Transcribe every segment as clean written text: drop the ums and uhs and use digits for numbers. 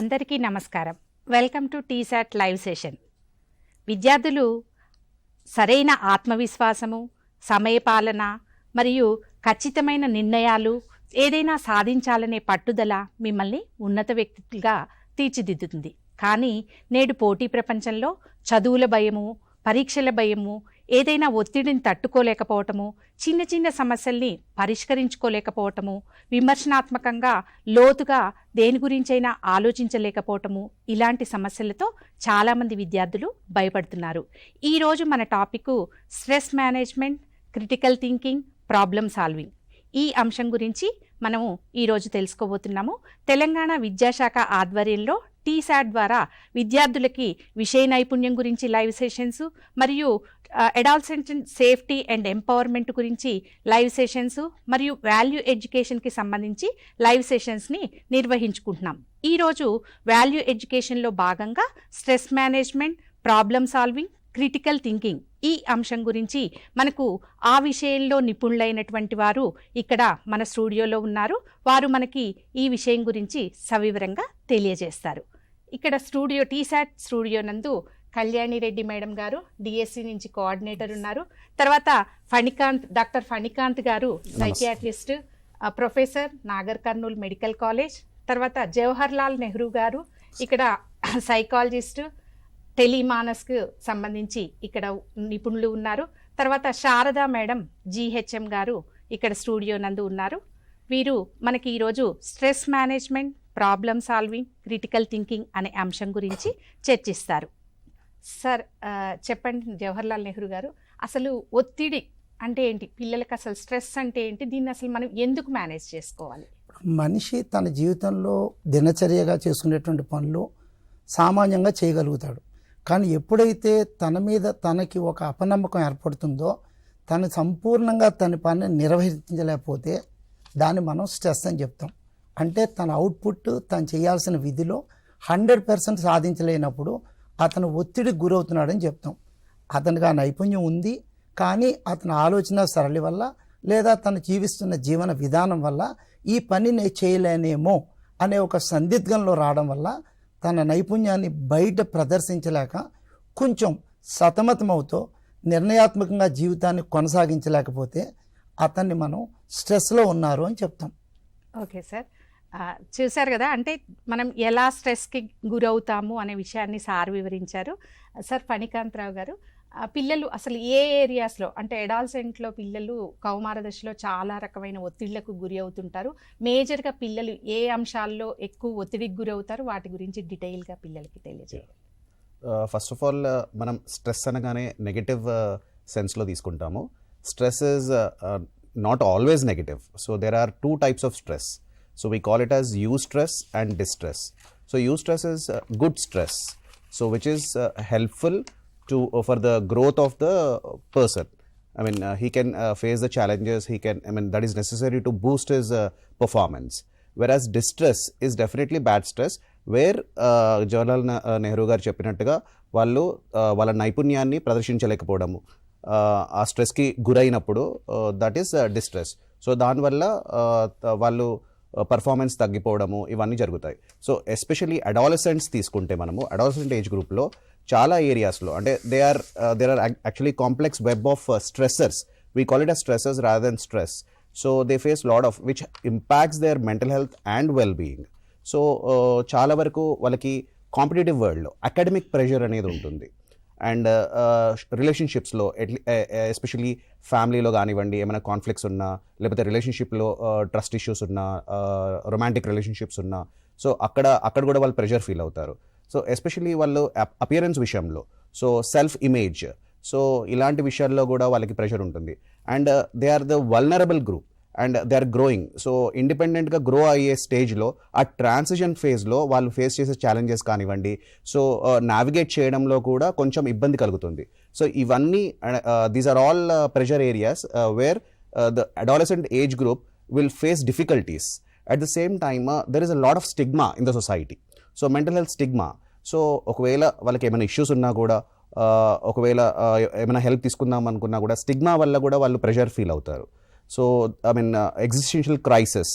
అందరికీ నమస్కారం. Welcome to T-SAT live session. విద్యార్థులు సరైన ఆత్మవిశ్వాసము, సమయపాలన మరియు ఖచ్చితమైన నిర్ణయాలు, ఏదైనా సాధించాలనే పట్టుదల మిమ్మల్ని ఉన్నత వ్యక్తిగా తీర్చిదిద్దుతుంది. కానీ నేడు పోటీ ప్రపంచంలో చదువుల భయము, పరీక్షల భయము, ఏదైనా ఒత్తిడిని తట్టుకోలేకపోవటము, చిన్న చిన్న సమస్యల్ని పరిష్కరించుకోలేకపోవటము, విమర్శనాత్మకంగా లోతుగా దేని గురించైనా ఆలోచించలేకపోవటము, ఇలాంటి సమస్యలతో చాలామంది విద్యార్థులు భయపడుతున్నారు. ఈరోజు మన topic stress management, critical thinking, problem solving. ఈ అంశం గురించి మనము ఈరోజు తెలుసుకోబోతున్నాము. తెలంగాణ విద్యాశాఖ ఆధ్వర్యంలో టీసాట్ ద్వారా విద్యార్థులకి విషయ నైపుణ్యం గురించి లైవ్ సెషన్స్ మరియు అడాలసెంట్ సేఫ్టీ అండ్ ఎంపవర్మెంట్ గురించి లైవ్ సెషన్స్ మరియు వాల్యూ ఎడ్యుకేషన్కి సంబంధించి లైవ్ సెషన్స్ని నిర్వహించుకుంటున్నాం. ఈరోజు వాల్యూ ఎడ్యుకేషన్లో భాగంగా stress management, problem solving, critical thinking ఈ అంశం గురించి మనకు ఆ విషయంలో నిపుణులైనటువంటి వారు ఇక్కడ మన స్టూడియోలో ఉన్నారు. వారు మనకి ఈ విషయం గురించి సవివరంగా తెలియజేస్తారు. ఇక్కడ టీసాట్ స్టూడియో నందు కళ్యాణి రెడ్డి మేడం గారు డిఎస్సి నుంచి కోఆర్డినేటర్ ఉన్నారు. తర్వాత డాక్టర్ ఫణికాంత్ గారు psychiatrist, professor, Nagar Kurnool medical college. తర్వాత జవహర్ లాల్ నెహ్రూ గారు ఇక్కడ సైకాలజిస్ట్, టెలిమానస్కు సంబంధించి ఇక్కడ నిపుణులు ఉన్నారు. తర్వాత శారదా మేడం జిహెచ్ఎం గారు ఇక్కడ స్టూడియో నందు ఉన్నారు. వీరు మనకి ఈరోజు stress management, problem solving, critical thinking అనే అంశం గురించి చర్చిస్తారు. సార్ చెప్పండి జవహర్ లాల్ నెహ్రూ గారు, అసలు ఒత్తిడి అంటే ఏంటి, పిల్లలకి అసలు స్ట్రెస్ అంటే ఏంటి, దీన్ని అసలు మనం ఎందుకు మేనేజ్ చేసుకోవాలి? మనిషి తన జీవితంలో దినచర్యగా చేసుకునేటువంటి పనులు సామాన్యంగా చేయగలుగుతాడు. కానీ ఎప్పుడైతే తన మీద తనకి ఒక అపనమ్మకం ఏర్పడుతుందో, తను సంపూర్ణంగా తన పని నిర్వహించలేకపోతే దాన్ని మనం స్ట్రెస్ అని చెప్తాం. అంటే తన అవుట్పుట్ తను చేయాల్సిన విధిలో 100% సాధించలేనప్పుడు అతను ఒత్తిడికి గురవుతున్నాడని చెప్తాం. అతనికి ఆ నైపుణ్యం ఉంది, కానీ అతని ఆలోచన సరళి వల్ల లేదా తను జీవిస్తున్న జీవన విధానం వల్ల ఈ పని నేను చేయలేనేమో అనే ఒక సందిగ్ధంలో రావడం వల్ల తన నైపుణ్యాన్ని బయట ప్రదర్శించలేక కొంచెం సతమతమవుతూ నిర్ణయాత్మకంగా జీవితాన్ని కొనసాగించలేకపోతే అతన్ని మనం స్ట్రెస్లో ఉన్నారు అని చెప్తాం. ఓకే సార్, చూశారు కదా, అంటే మనం ఎలా స్ట్రెస్కి గురవుతాము అనే విషయాన్ని సార్ వివరించారు. సార్ ఫణికాంతరావు గారు, పిల్లలు అసలు ఏ ఏరియాస్లో, అంటే అడాలసెంట్లో పిల్లలు కౌమార దశలో చాలా రకమైన ఒత్తిళ్లకు గురి అవుతుంటారు. మేజర్గా పిల్లలు ఏ అంశాల్లో ఎక్కువ ఒత్తిడికి గురవుతారు, వాటి గురించి డీటెయిల్గా పిల్లలకి తెలియజేయాలి. ఫస్ట్ ఆఫ్ ఆల్ మనం స్ట్రెస్ అనగానే నెగటివ్ సెన్స్లో తీసుకుంటాము. Stress is not always negative. So there are 2 types of stress. So we call it as eustress and distress. So eustress is good stress, so which is helpful to for the growth of the person. I mean he can face the challenges, that is necessary to boost his performance. Whereas distress is definitely bad stress, where Jawaharlal Nehru గారు చెప్పినట్టుగా వాళ్ళు వాళ్ళ నైపుణ్యాన్ని ప్రదర్శించలేకపోవడము, ఆ స్ట్రెస్కి గురైనప్పుడు that is distress. So దానివల్ల వాళ్ళు performance తగ్గిపోవడము ఇవన్నీ జరుగుతాయి. సో ఎస్పెషలీ అడాలసెంట్స్ తీసుకుంటే మనము అడాలసెంట్ ఏజ్ గ్రూప్లో చాలా ఏరియాస్లో, అంటే there are actually complex web of stressors. We call it as stressors rather than stress. So they face lot of which impacts their mental health and well being. So చాలా వరకు వాళ్ళకి competitive వరల్డ్లో academic pressure అనేది ఉంటుంది. And రిలేషన్షిప్స్లో especially ఫ్యామిలీలో కానివ్వండి, ఏమైనా conflicts ఉన్నా, లేకపోతే రిలేషన్షిప్లో ట్రస్ట్ ఇష్యూస్ ఉన్నా, రొమాంటిక్ రిలేషన్షిప్స్ ఉన్నా, సో అక్కడ కూడా వాళ్ళు ప్రెషర్ ఫీల్ అవుతారు. సో ఎస్పెషలీ వాళ్ళు అపియరెన్స్ విషయంలో, సో సెల్ఫ్ ఇమేజ్, సో ఇలాంటి విషయాల్లో కూడా వాళ్ళకి ప్రెషర్ ఉంటుంది. And they are the vulnerable group and they are growing. So ఇండిపెండెంట్గా గ్రో అయ్యే స్టేజ్లో, ఆ ట్రాన్సిషన్ ఫేజ్లో వాళ్ళు ఫేస్ చేసే ఛాలెంజెస్ కానివ్వండి, సో నావిగేట్ చేయడంలో కూడా కొంచెం ఇబ్బంది కలుగుతుంది. సో ఇవన్నీ these are all pressure areas where the adolescent age group will face difficulties. At the same time there is a lot of stigma in the society. So mental health stigma. So ఒకవేళ వాళ్ళకి ఏమైనా issues ఉన్నా కూడా, ఒకవేళ ఏమైనా help తీసుకుందాం అనుకున్నా కూడా స్టిగ్మా వల్ల కూడా వాళ్ళు ప్రెషర్ ఫీల్ అవుతారు. So I mean existential crisis,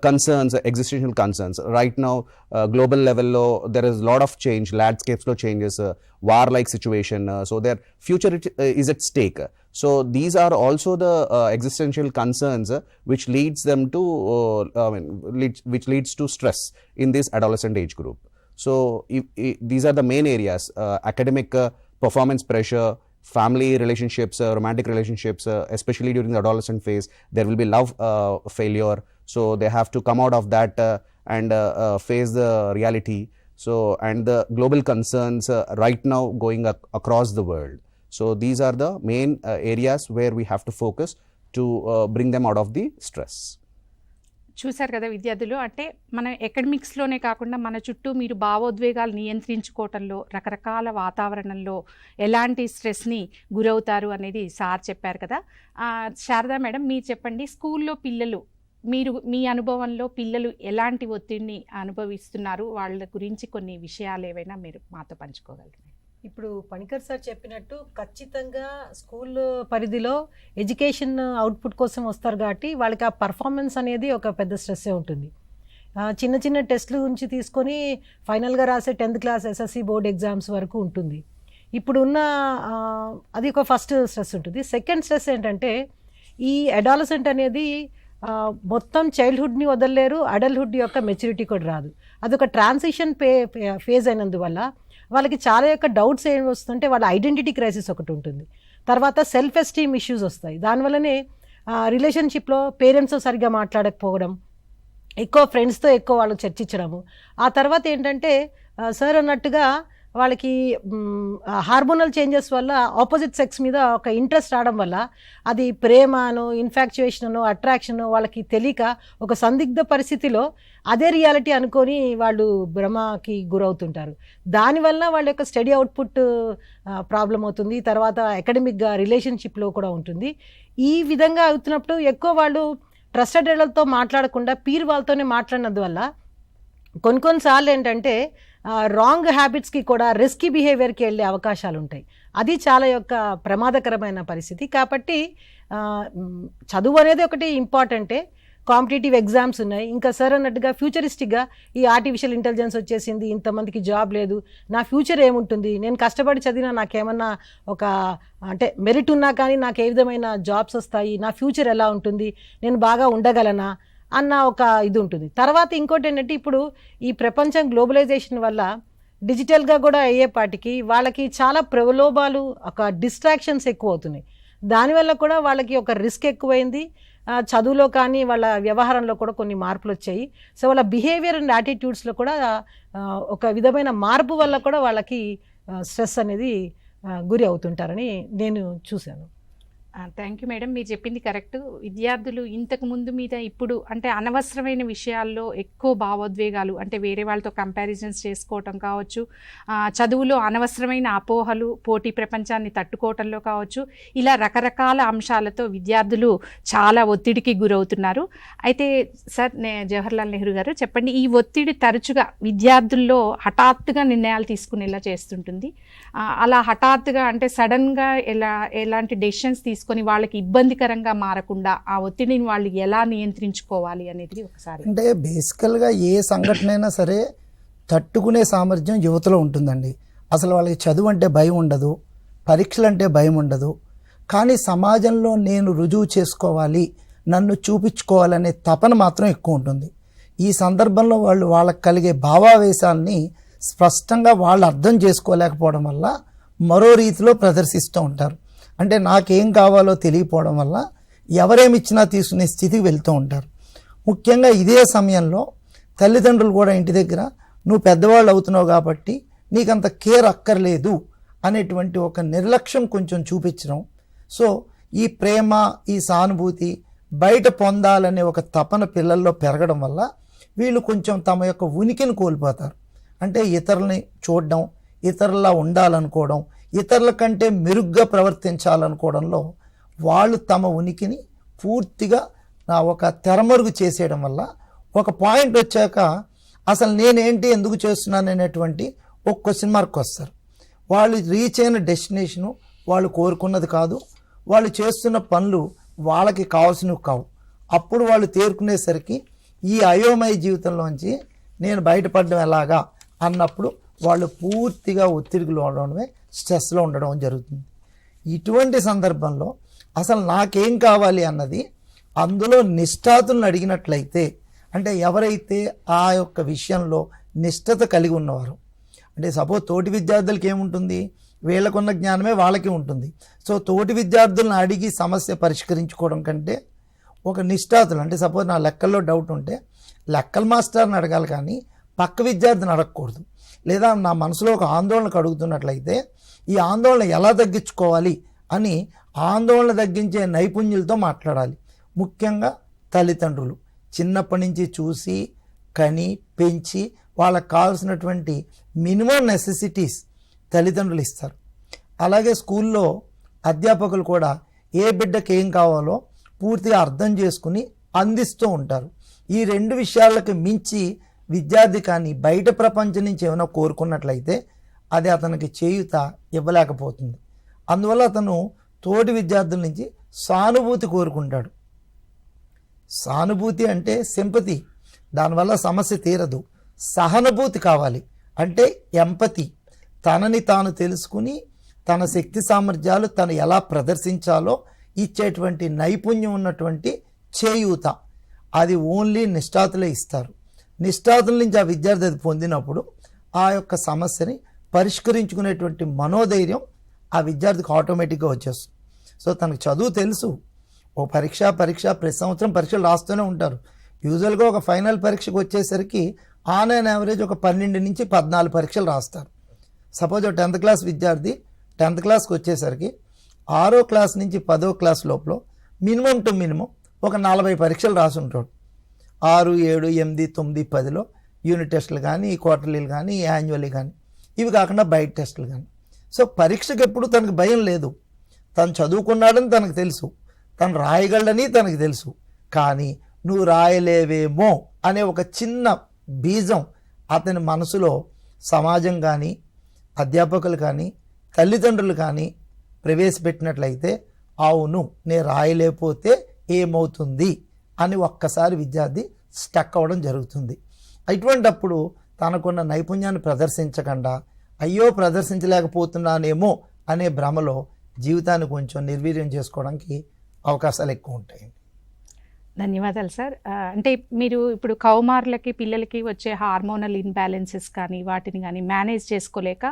concerns, existential concerns. Right now, global level lo, there is a lot of change, landscapes lo changes, war-like situation. So their future is at stake. So these are also the existential concerns which leads them to, which leads to stress in this adolescent age group. So these are the main areas: academic performance pressure, family relationships, romantic relationships, especially during the adolescent phase. There will be love failure, so they have to come out of that and face the reality. So, and the global concerns right now going across the world. So these are the main areas where we have to focus to bring them out of the stress. చూశారు కదా విద్యార్థులు, అంటే మన అకాడమిక్స్లోనే కాకుండా మన చుట్టూ మీరు భావోద్వేగాలు నియంత్రించుకోవటంలో, రకరకాల వాతావరణంలో ఎలాంటి స్ట్రెస్ని గురవుతారు అనేది సార్ చెప్పారు కదా. శారదా మేడం, మీరు చెప్పండి, స్కూల్లో పిల్లలు, మీరు మీ అనుభవంలో పిల్లలు ఎలాంటి ఒత్తిడిని అనుభవిస్తున్నారు, వాళ్ళ గురించి కొన్ని విషయాలు ఏవైనా మీరు మాతో పంచుకోగలరు? ఇప్పుడు పణికర్ సార్ చెప్పినట్టు ఖచ్చితంగా స్కూల్ పరిధిలో ఎడ్యుకేషన్ అవుట్పుట్ కోసం వస్తారు కాబట్టి వాళ్ళకి ఆ పర్ఫార్మెన్స్ అనేది ఒక పెద్ద స్ట్రెస్సే ఉంటుంది. చిన్న చిన్న టెస్టుల గురించి తీసుకొని ఫైనల్గా రాసే 10th class SSC board exams వరకు ఉంటుంది. ఇప్పుడు ఉన్న అది ఒక ఫస్ట్ స్ట్రెస్ ఉంటుంది. సెకండ్ స్ట్రెస్ ఏంటంటే ఈ అడాలసెంట్ అనేది మొత్తం చైల్డ్హుడ్ని వదలలేరు, అడల్ట్హుడ్ యొక్క మెచ్యూరిటీ కూడా రాదు. అదొక ట్రాన్సిషన్ ఫేజ్ అయినందువల్ల వాళ్ళకి చాలా యొక్క డౌట్స్ ఏమి వస్తుంటే వాళ్ళ ఐడెంటిటీ క్రైసిస్ ఒకటి ఉంటుంది. తర్వాత సెల్ఫ్ ఎస్టీమ్ ఇష్యూస్ వస్తాయి. దానివల్లనే రిలేషన్షిప్లో పేరెంట్స్తో సరిగ్గా మాట్లాడకపోవడం, ఎక్కువ ఫ్రెండ్స్తో ఎక్కువ వాళ్ళు చర్చించడము. ఆ తర్వాత ఏంటంటే సార్ అన్నట్టుగా వాళ్ళకి హార్మోనల్ చేంజెస్ వల్ల ఆపోజిట్ సెక్స్ మీద ఒక ఇంట్రెస్ట్ రావడం వల్ల అది ప్రేమను, ఇన్ఫాక్చుయేషను, అట్రాక్షను వాళ్ళకి తెలియక ఒక సందిగ్ధ పరిస్థితిలో అదే రియాలిటీ అనుకొని వాళ్ళు భ్రమకి గురవుతుంటారు. దానివల్ల వాళ్ళ యొక్క స్టడీ అవుట్పుట్ ప్రాబ్లం అవుతుంది. తర్వాత అకాడమిక్గా రిలేషన్షిప్లో కూడా ఉంటుంది. ఈ విధంగా అవుతున్నప్పుడు ఎక్కువ వాళ్ళు ట్రస్టెడ్ వాళ్ళతో మాట్లాడకుండా పీర్ వాళ్ళతోనే మాట్లాడినందువల్ల కొన్నిసార్లు ఏంటంటే రాంగ్ హ్యాబిట్స్కి కూడా రిస్కీ బిహేవియర్కి వెళ్ళే అవకాశాలు ఉంటాయి. అది చాలా యొక్క ప్రమాదకరమైన పరిస్థితి. కాబట్టి చదువు అనేది ఒకటి ఇంపార్టెంటే, కాంపిటేటివ్ ఎగ్జామ్స్ ఉన్నాయి. ఇంకా సార్ అన్నట్టుగా ఫ్యూచరిస్టిక్గా ఈ ఆర్టిఫిషియల్ ఇంటెలిజెన్స్ వచ్చేసింది, ఇంతమందికి జాబ్ లేదు, నా ఫ్యూచర్ ఏముంటుంది, నేను కష్టపడి చదివినా నాకేమన్నా ఒక అంటే మెరిట్ ఉన్నా కానీ నాకు ఏ విధమైన జాబ్స్ వస్తాయి, నా ఫ్యూచర్ ఎలా ఉంటుంది, నేను బాగా ఉండగలనా అన్న ఒక ఇది ఉంటుంది. తర్వాత ఇంకోటి ఏంటంటే ఇప్పుడు ఈ ప్రపంచం గ్లోబలైజేషన్ వల్ల డిజిటల్గా కూడా అయ్యేపాటికి వాళ్ళకి చాలా ప్రలోభాలు, ఒక డిస్ట్రాక్షన్స్ ఎక్కువ అవుతున్నాయి. దానివల్ల కూడా వాళ్ళకి ఒక రిస్క్ ఎక్కువైంది. చదువులో కానీ వాళ్ళ వ్యవహారంలో కూడా కొన్ని మార్పులు వచ్చాయి. సో వాళ్ళ బిహేవియర్ అండ్ యాటిట్యూడ్స్లో కూడా ఒక విధమైన మార్పు వల్ల కూడా వాళ్ళకి స్ట్రెస్ అనేది గురి అవుతుంటారని నేను చూశాను. థ్యాంక్ యూ మేడం, మీరు చెప్పింది కరెక్ట్. విద్యార్థులు ఇంతకు ముందు మీద ఇప్పుడు అంటే అనవసరమైన విషయాల్లో ఎక్కువ భావోద్వేగాలు, అంటే వేరే వాళ్ళతో కంపారిజన్స్ చేసుకోవటం కావచ్చు, చదువులో అనవసరమైన అపోహలు, పోటీ ప్రపంచాన్ని తట్టుకోవటంలో కావచ్చు, ఇలా రకరకాల అంశాలతో విద్యార్థులు చాలా ఒత్తిడికి గురవుతున్నారు. అయితే సార్ జవహర్లాల్ నెహ్రూ గారు చెప్పండి, ఈ ఒత్తిడి తరచుగా విద్యార్థుల్లో హఠాత్తుగా నిర్ణయాలు తీసుకునేలా చేస్తుంటుంది. అలా హఠాత్తుగా అంటే సడన్గా ఎలాంటి డెసిషన్స్ తీసుకొని వాళ్ళకి ఇబ్బందికరంగా మారకుండా ఆ ఒత్తిడిని వాళ్ళు ఎలా నియంత్రించుకోవాలి అనేది ఒకసారి. అంటే బేసికల్గా ఏ సంఘటన అయినా సరే తట్టుకునే సామర్థ్యం యువతలో ఉంటుందండి. అసలు వాళ్ళకి చదువు అంటే భయం ఉండదు, పరీక్షలు అంటే భయం ఉండదు. కానీ సమాజంలో నేను రుజువు చేసుకోవాలి, నన్ను చూపించుకోవాలనే తపన మాత్రం ఎక్కువ ఉంటుంది. ఈ సందర్భంలో వాళ్ళకి కలిగే భావావేశాలని స్పష్టంగా వాళ్ళు అర్థం చేసుకోలేకపోవడం వల్ల మరో రీతిలో ప్రదర్శిస్తూ ఉంటారు. అంటే నాకేం కావాలో తెలియకపోవడం వల్ల ఎవరేమిచ్చినా తీసుకునే స్థితికి వెళ్తూ ఉంటారు. ముఖ్యంగా ఇదే సమయంలో తల్లిదండ్రులు కూడా ఇంటి దగ్గర నువ్వు పెద్దవాళ్ళు అవుతున్నావు కాబట్టి నీకంత కేర్ అక్కర్లేదు అనేటువంటి ఒక నిర్లక్ష్యం కొంచెం చూపించడం. సో ఈ ప్రేమ, ఈ సానుభూతి బయట పొందాలనే ఒక తపన పిల్లల్లో పెరగడం వల్ల వీళ్ళు కొంచెం తమ యొక్క ఉనికిని కోల్పోతారు. అంటే ఇతరులని చూడడం, ఇతరులా ఉండాలనుకోవడం, ఇతరుల కంటే మెరుగ్గా ప్రవర్తించాలనుకోవడంలో వాళ్ళు తమ ఉనికిని పూర్తిగా ఒక తెరమరుగు చేసేయడం వల్ల ఒక పాయింట్ వచ్చాక అసలు నేనేంటి, ఎందుకు చేస్తున్నాను అనేటువంటి ఒక క్వశ్చన్ మార్క్ వస్తారు. వాళ్ళు రీచ్ అయిన డెస్టినేషను వాళ్ళు కోరుకున్నది కాదు, వాళ్ళు చేస్తున్న పనులు వాళ్ళకి కావాల్సినవి కావు. అప్పుడు వాళ్ళు తేరుకునేసరికి ఈ అయోమయ జీవితంలోంచి నేను బయటపడడం ఎలాగా అన్నప్పుడు వాళ్ళు పూర్తిగా ఒత్తిడికి లోనడమే, స్ట్రెస్లో ఉండడం జరుగుతుంది. ఇటువంటి సందర్భంలో అసలు నాకేం కావాలి అన్నది అందులో నిష్ఠాతులను అడిగినట్లయితే, అంటే ఎవరైతే ఆ యొక్క విషయంలో నిష్ఠత కలిగి ఉన్నవారు, అంటే సపోజ్ తోటి విద్యార్థులకి ఏముంటుంది, వీళ్ళకున్న జ్ఞానమే వాళ్ళకి ఉంటుంది. సో తోటి విద్యార్థులను అడిగి సమస్య పరిష్కరించుకోవడం కంటే ఒక నిష్ఠాతులు, అంటే సపోజ్ నా లెక్కల్లో డౌట్ ఉంటే లెక్కల మాస్టర్ని అడగాలి కానీ పక్క విద్యార్థిని అడగకూడదు. లేదా నా మనసులో ఒక ఆందోళనకు అడుగుతున్నట్లయితే ఈ ఆందోళన ఎలా తగ్గించుకోవాలి అని ఆందోళన తగ్గించే నైపుణ్యులతో మాట్లాడాలి. ముఖ్యంగా తల్లిదండ్రులు చిన్నప్పటి నుంచి చూసి కని పెంచి వాళ్ళకు కావాల్సినటువంటి మినిమం నెసెసిటీస్ తల్లిదండ్రులు ఇస్తారు. అలాగే స్కూల్లో అధ్యాపకులు కూడా ఏ బిడ్డకి ఏం కావాలో పూర్తిగా అర్థం చేసుకుని అందిస్తూ ఉంటారు. ఈ రెండు విషయాలకు మించి విద్యార్థి కానీ బయట ప్రపంచం నుంచి ఏమైనా కోరుకున్నట్లయితే అది అతనికి చేయూత ఇవ్వలేకపోతుంది. అందువల్ల అతను తోటి విద్యార్థుల నుంచి సానుభూతి కోరుకుంటాడు. సానుభూతి అంటే సింపతి, దానివల్ల సమస్య తీరదు. సహానుభూతి కావాలి, అంటే ఎంపతి, తనని తాను తెలుసుకుని తన శక్తి సామర్థ్యాలు తను ఎలా ప్రదర్శించాలో ఇచ్చేటువంటి నైపుణ్యం ఉన్నటువంటి చేయూత అది ఓన్లీ నిష్ఠాతులే ఇస్తారు. నిష్ఠాతుల నుంచి ఆ విద్యార్థి అది పొందినప్పుడు ఆ యొక్క సమస్యని పరిష్కరించుకునేటువంటి మనోధైర్యం ఆ విద్యార్థికి ఆటోమేటిక్గా వచ్చేస్తుంది. సో తనకు చదువు తెలుసు, ఓ పరీక్ష ప్రతి సంవత్సరం పరీక్షలు రాస్తూనే ఉంటారు. యూజువల్గా ఒక ఫైనల్ పరీక్షకు వచ్చేసరికి ఆన్ అండ్ యావరేజ్ ఒక 12 నుంచి 14 పరీక్షలు రాస్తారు. సపోజ్ 10th క్లాస్ విద్యార్థి 10th క్లాస్కి వచ్చేసరికి 6వ క్లాస్ నుంచి 10వ క్లాస్ లోపల మినిమం టు మినిమం ఒక 40 పరీక్షలు రాసి ఉంటాడు. 6, 7, 8, 9, 10లో యూనిట్ టెస్టులు కానీ, క్వార్టర్లీలు కానీ, యాన్యువల్లీ కానీ, ఇవి కాకుండా బయట టెస్టులు కానీ. సో పరీక్షకు ఎప్పుడు తనకు భయం లేదు. తను చదువుకున్నాడని తనకు తెలుసు, తను రాయగలడని తనకు తెలుసు. కానీ నువ్వు రాయలేవేమో అనే ఒక చిన్న బీజం అతని మనసులో సమాజం కానీ, అధ్యాపకులు కానీ, తల్లిదండ్రులు కానీ ప్రవేశపెట్టినట్లయితే అవును నేను రాయలేకపోతే ఏమవుతుంది అని ఒక్కసారి విద్యార్థి స్టక్ అవ్వడం జరుగుతుంది. ఇటువంటప్పుడు తనకున్న నైపుణ్యాన్ని ప్రదర్శించకుండా అయ్యో ప్రదర్శించలేకపోతున్నానేమో అనే భ్రమలో జీవితాన్ని కొంచెం నిర్వీర్యం చేసుకోవడానికి అవకాశాలు ఎక్కువ ఉంటాయి. ధన్యవాదాలు సార్. అంటే మీరు ఇప్పుడు కౌమారులకి పిల్లలకి వచ్చే హార్మోనల్ ఇన్బ్యాలెన్సెస్ కానీ వాటిని కానీ మేనేజ్ చేసుకోలేక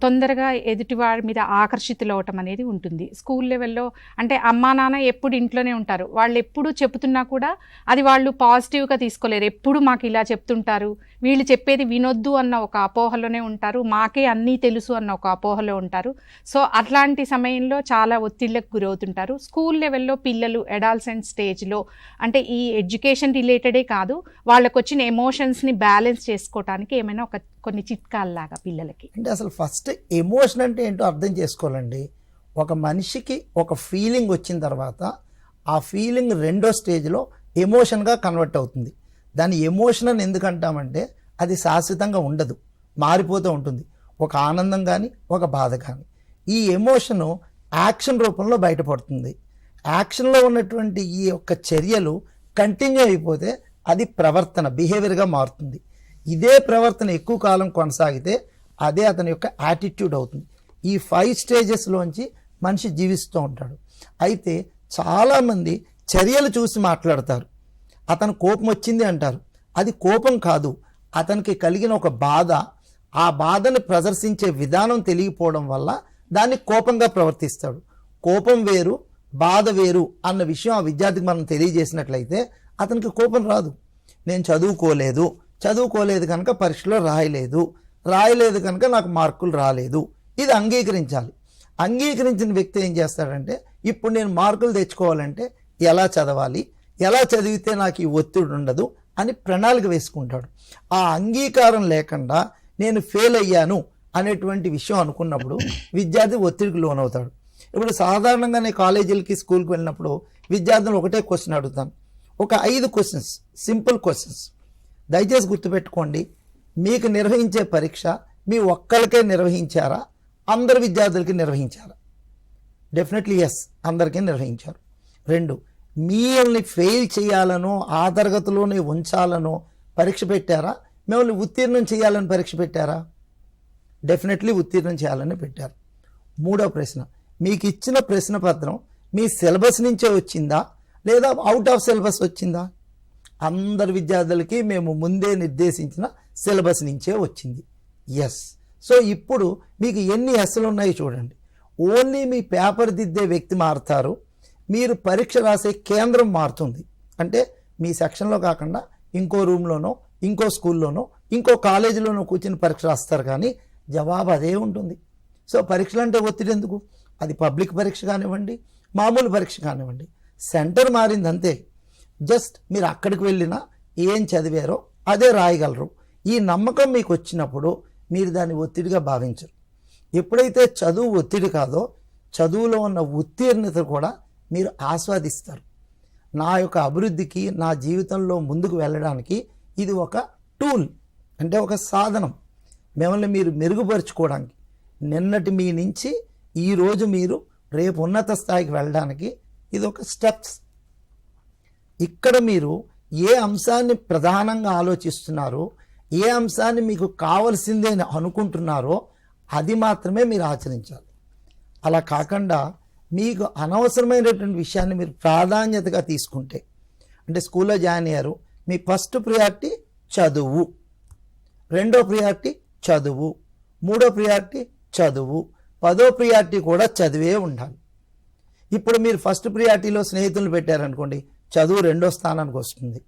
తొందరగా ఎదుటివారి మీద ఆకర్షితులు అవటం అనేది ఉంటుంది. స్కూల్ లెవెల్లో అంటే అమ్మా నాన్న ఎప్పుడు ఇంట్లోనే ఉంటారు, వాళ్ళు ఎప్పుడు చెప్తున్నా కూడా అది వాళ్ళు పాజిటివ్గా తీసుకోలేరు. ఎప్పుడు మాకు ఇలా చెప్తుంటారు, వీళ్ళు చెప్పేది వినొద్దు అన్న ఒక అపోహలోనే ఉంటారు, మాకే అన్నీ తెలుసు అన్న ఒక అపోహలో ఉంటారు. సో అట్లాంటి సమయంలో చాలా ఒత్తిళ్లకు గురవుతుంటారు. స్కూల్ లెవెల్లో పిల్లలు అడాలసెంట్ స్టేజ్లో అంటే ఈ ఎడ్యుకేషన్ రిలేటెడే కాదు, వాళ్ళకు వచ్చిన ఎమోషన్స్ని బ్యాలెన్స్ చేసుకోవడానికి ఏమైనా కొన్ని చిట్కాల్లాగా పిల్లలకి? అంటే అసలు ఫస్ట్ ఎమోషన్ అంటే ఏంటో అర్థం చేసుకోవాలండి. ఒక మనిషికి ఒక ఫీలింగ్ వచ్చిన తర్వాత ఆ ఫీలింగ్ రెండో స్టేజ్లో ఎమోషన్గా కన్వర్ట్ అవుతుంది. దాన్ని ఎమోషన్ అని ఎందుకంటామంటే అది శాశ్వతంగా ఉండదు, మారిపోతూ ఉంటుంది. ఒక ఆనందం కానీ ఒక బాధ కానీ. ఈ ఎమోషను యాక్షన్ రూపంలో బయటపడుతుంది. యాక్షన్లో ఉన్నటువంటి ఈ యొక్క చర్యలు కంటిన్యూ అయిపోతే అది ప్రవర్తన, బిహేవియర్గా మారుతుంది. ఇదే ప్రవర్తన ఎక్కువ కాలం కొనసాగితే అదే అతని యొక్క యాటిట్యూడ్ అవుతుంది. ఈ 5 స్టేజెస్లోంచి మనిషి జీవిస్తూ ఉంటాడు. అయితే చాలామంది చర్యలు చూసి మాట్లాడతారు. అతను కోపం వచ్చింది అంటారు, అది కోపం కాదు, అతనికి కలిగిన ఒక బాధ. ఆ బాధను ప్రదర్శించే విధానం తెలియకపోవడం వల్ల దాన్ని కోపంగా ప్రవర్తిస్తాడు. కోపం వేరు, బాధ వేరు అన్న విషయం ఆ విద్యార్థికి మనం తెలియజేసినట్లయితే అతనికి కోపం రాదు. నేను చదువుకోలేదు కనుక పరీక్షలో రాయలేదు కనుక నాకు మార్కులు రాలేదు, ఇది అంగీకరించాలి. అంగీకరించిన వ్యక్తి ఏం చేస్తాడంటే ఇప్పుడు నేను మార్కులు తెచ్చుకోవాలంటే ఎలా చదవాలి, ఎలా చదివితే నాకు ఈ ఒత్తిడి ఉండదు అని ప్రణాళిక వేసుకుంటాడు. ఆ అంగీకారం లేకుండా నేను ఫెయిల్ అయ్యాను అనేటువంటి విషయం అనుకున్నప్పుడు విద్యార్థి ఒత్తిడికి లోనవుతాడు. ఇప్పుడు సాధారణంగా నేను కాలేజీలకి స్కూల్కి వెళ్ళినప్పుడు విద్యార్థులు ఒకటే క్వశ్చన్ అడుగుతాను, ఒక 5 క్వశ్చన్స్, సింపుల్ క్వశ్చన్స్. దయచేసి గుర్తుపెట్టుకోండి, మీకు నిర్వహించే పరీక్ష మీ ఒక్కరికే నిర్వహించారా, అందరు విద్యార్థులకి నిర్వహించారా? డెఫినెట్లీ ఎస్, అందరికీ నిర్వహించారు. 2, మిమ్మల్ని ఫెయిల్ చేయాలనో ఆ తరగతిలోనే ఉంచాలనో పరీక్ష పెట్టారా? మిమ్మల్ని ఉత్తీర్ణం చేయాలని పరీక్ష పెట్టారా? డెఫినెట్లీ ఉత్తీర్ణం చేయాలని పెట్టారు. మూడో ప్రశ్న, మీకు ఇచ్చిన ప్రశ్న పత్రం మీ సిలబస్ నుంచే వచ్చిందా లేదా అవుట్ ఆఫ్ సిలబస్ వచ్చిందా? అందరి విద్యార్థులకి మేము ముందే నిర్దేశించిన సిలబస్ నుంచే వచ్చింది. ఎస్. సో ఇప్పుడు మీకు ఎన్ని ఎస్లు ఉన్నాయో చూడండి. ఓన్లీ మీ పేపర్ దిద్దే వ్యక్తి మారుతారు, మీరు పరీక్ష రాసే కేంద్రం మారుతుంది. అంటే మీ సెక్షన్లో కాకుండా ఇంకో రూమ్లోనో ఇంకో స్కూల్లోనో ఇంకో కాలేజీలోనో కూర్చుని పరీక్ష రాస్తారు, కానీ జవాబు అదే ఉంటుంది. సో పరీక్షలు అంటే ఒత్తిడి ఎందుకు? అది పబ్లిక్ పరీక్ష కానివ్వండి, మామూలు పరీక్ష కానివ్వండి, సెంటర్ మారింది అంతే. జస్ట్ మీరు అక్కడికి వెళ్ళినా ఏం చదివారో అదే రాయగలరు. ఈ నమ్మకం మీకు వచ్చినప్పుడు మీరు దాన్ని ఒత్తిడిగా భావించరు. ఎప్పుడైతే చదువు ఒత్తిడి కాదో, చదువులో ఉన్న ఉత్తీర్ణత కూడా మీరు ఆస్వాదిస్తారు. నా యొక్క అభివృద్ధికి, నా జీవితంలో ముందుకు వెళ్ళడానికి ఇది ఒక టూల్, అంటే ఒక సాధనం. మిమ్మల్ని మీరు మెరుగుపరుచుకోవడానికి, నిన్నటి మీ నుంచి ఈరోజు మీరు రేపు ఉన్నత స్థాయికి వెళ్ళడానికి ఇది ఒక స్టెప్స్. ఇక్కడ మీరు ఏ అంశాన్ని ప్రధానంగా ఆలోచిస్తున్నారో, ఏ అంశాన్ని మీకు కావలసిందే అని అనుకుంటున్నారో అది మాత్రమే మీరు ఆచరించాలి. అలా కాకుండా మీకు అనవసరమైనటువంటి విషయాన్ని మీరు ప్రాధాన్యతగా తీసుకుంటే, అంటే స్కూల్లో జాయిన్ అయ్యారు, మీ ఫస్ట్ ప్రియారిటీ చదువు, రెండో ప్రియారిటీ చదువు, మూడో ప్రియారిటీ చదువు, 10వ ప్రియారిటీ కూడా చదివే ఉండాలి. ఇప్పుడు మీరు ఫస్ట్ ప్రియారిటీలో స్నేహితులను పెట్టారనుకోండి, చదువు రెండో స్థానానికి వస్తుంది.